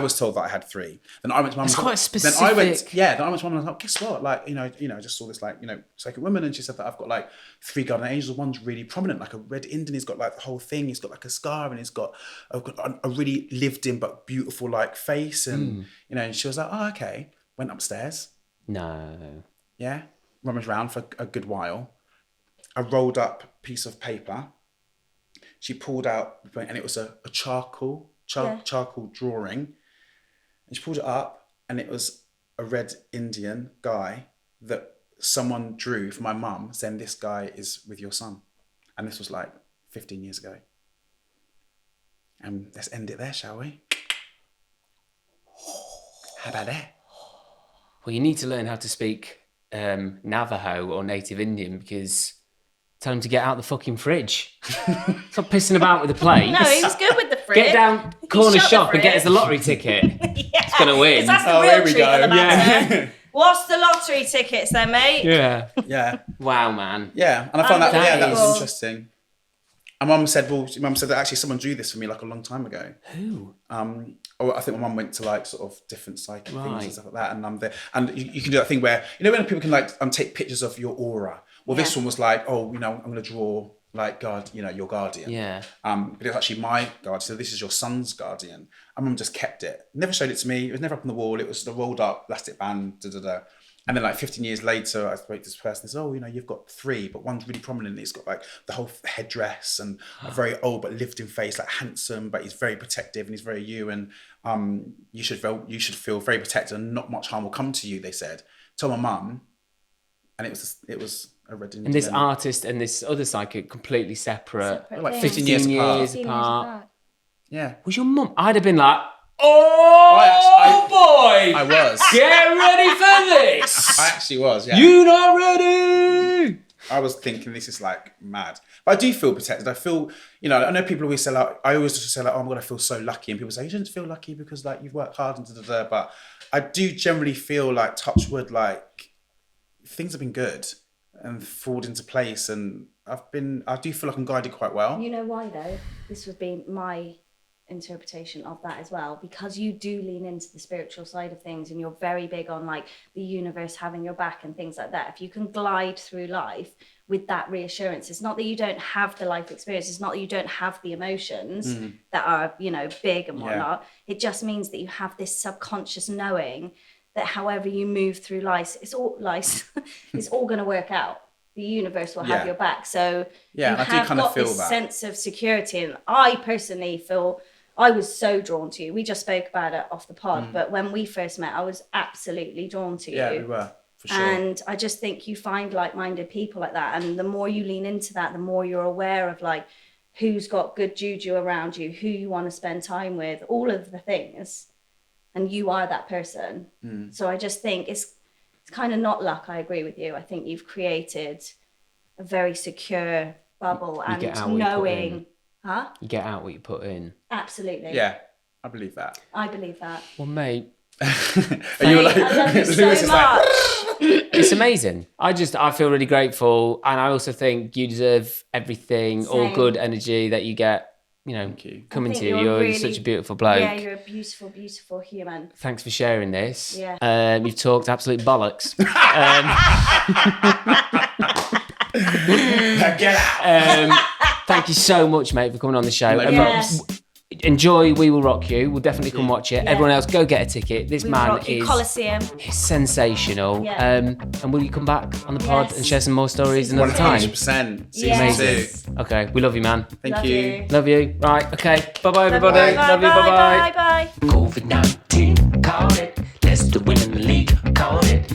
S3: had three. Then I went to mum.
S1: It's quite specific.
S3: Then I went to mum and I was like, guess what? I just saw this psychic woman, and she said that I've got three guardian angels. One's really prominent, a red Indian. He's got the whole thing. He's got a scar, and he's got a really lived in but beautiful face, and and she was like, oh, okay. Went upstairs.
S1: No.
S3: Yeah. Rummaged around for a good while. A rolled up piece of paper. She pulled out, and it was a charcoal drawing. And she pulled it up, and it was a red Indian guy that someone drew for my mum, saying this guy is with your son. And this was 15 years ago. And let's end it there, shall we? How about that?
S1: Well, you need to learn how to speak Navajo or Native Indian because tell him to get out the fucking fridge. Stop pissing about with the plates.
S2: No, he was good with the fridge.
S1: Get down corner shop and get us the lottery ticket.
S2: Yeah.
S1: It's gonna win.
S2: 'Cause that's the real
S3: here we
S2: truth of the
S3: go.
S2: matter. What's the lottery tickets then, mate?
S1: Yeah.
S3: Yeah.
S1: Wow, man.
S3: Yeah. And I found that
S1: Unbelievable.
S3: was interesting. And Mum said that actually someone drew this for me like a long time ago.
S1: Who?
S3: I think my mum went to like sort of different psychic things
S1: Right.
S3: and stuff like that. And I'm there, and you can do that thing where when people can like take pictures of your aura. Well, this one was like, I'm going to draw like your guardian.
S1: Yeah.
S3: But it's actually my guardian. So this is your son's guardian. And Mum just kept it. Never showed it to me. It was never up on the wall. It was the rolled up plastic band. And then like 15 years later, I spoke to this person. They said, you've got 3, but one's really prominent. He's got like the whole headdress and a very old but lived in face, like handsome, but he's very protective and he's very you. And you should feel very protected and not much harm will come to you, they said. Told my mum, and it was a red Indian.
S1: And this artist and this other psychic completely separate
S3: like
S2: things.
S3: 15 years apart.
S1: apart.
S3: Yeah.
S1: Was your mum? I'd have been like, oh boy!
S3: I was.
S1: Get ready for this!
S3: I actually was, yeah.
S1: You not ready?
S3: I was thinking this is like mad. But I do feel protected. I feel, I know people always say like, I always just say like, oh my God, I feel so lucky. And people say, you shouldn't feel lucky because like you've worked hard and da-da-da. But I do generally feel like, touch wood, like things have been good and fallen into place. And I do feel like I'm guided quite well.
S2: You know why though? This would be my interpretation of that as well, because you do lean into the spiritual side of things and you're very big on like the universe having your back and things like that. If you can glide through life with that reassurance, it's not that you don't have the life experience, it's not that you don't have the emotions that are big and whatnot. It just means that you have this subconscious knowing that however you move through life, it's all going to work out. The universe will have your back. So you have got this sense of security. And I personally feel I was so drawn to you. We just spoke about it off the pod, but when we first met, I was absolutely drawn to you.
S3: Yeah, we were, for sure.
S2: And I just think you find like-minded people like that. And the more you lean into that, the more you're aware of like who's got good juju around you, who you want to spend time with, all of the things. And you are that person. So I just think it's kind of not luck. I agree with you. I think you've created a very secure bubble and knowing. Huh?
S1: You get out what you put in.
S2: Absolutely.
S3: Yeah, I believe that.
S2: I believe that.
S1: Well, mate.
S3: You were like,
S2: I love you so
S3: Lewis is like,
S2: much.
S1: It's amazing. I feel really grateful. And I also think you deserve everything, all
S2: Same.
S1: good energy that you get,
S3: you.
S1: coming
S2: I
S1: to
S2: think
S1: you.
S2: you're
S1: You're
S2: really-
S1: such a beautiful bloke.
S2: Yeah, you're a beautiful, beautiful human.
S1: Thanks for sharing this.
S2: Yeah.
S1: You've talked absolute bollocks.
S3: Get out.
S1: Thank you so much, mate, for coming on the show.
S2: Yes.
S1: Enjoy We Will Rock You. We'll definitely come watch it.
S2: Yeah.
S1: Everyone else, go get a ticket. This
S2: We
S1: man
S2: rock you,
S1: is
S2: Coliseum.
S1: sensational.
S2: Yeah.
S1: And will you come back on the pod
S2: Yes.
S1: and share some more stories another time?
S3: 100%. Season
S2: Yes.
S3: 2.
S1: Okay, we love you, man.
S3: Thank
S2: Love
S3: you.
S1: Love you. Right, okay. Bye-bye, everybody.
S2: Bye,
S1: Love you, bye-bye.
S2: bye, bye.
S4: COVID-19, caught it. Let's the win in the league, caught it.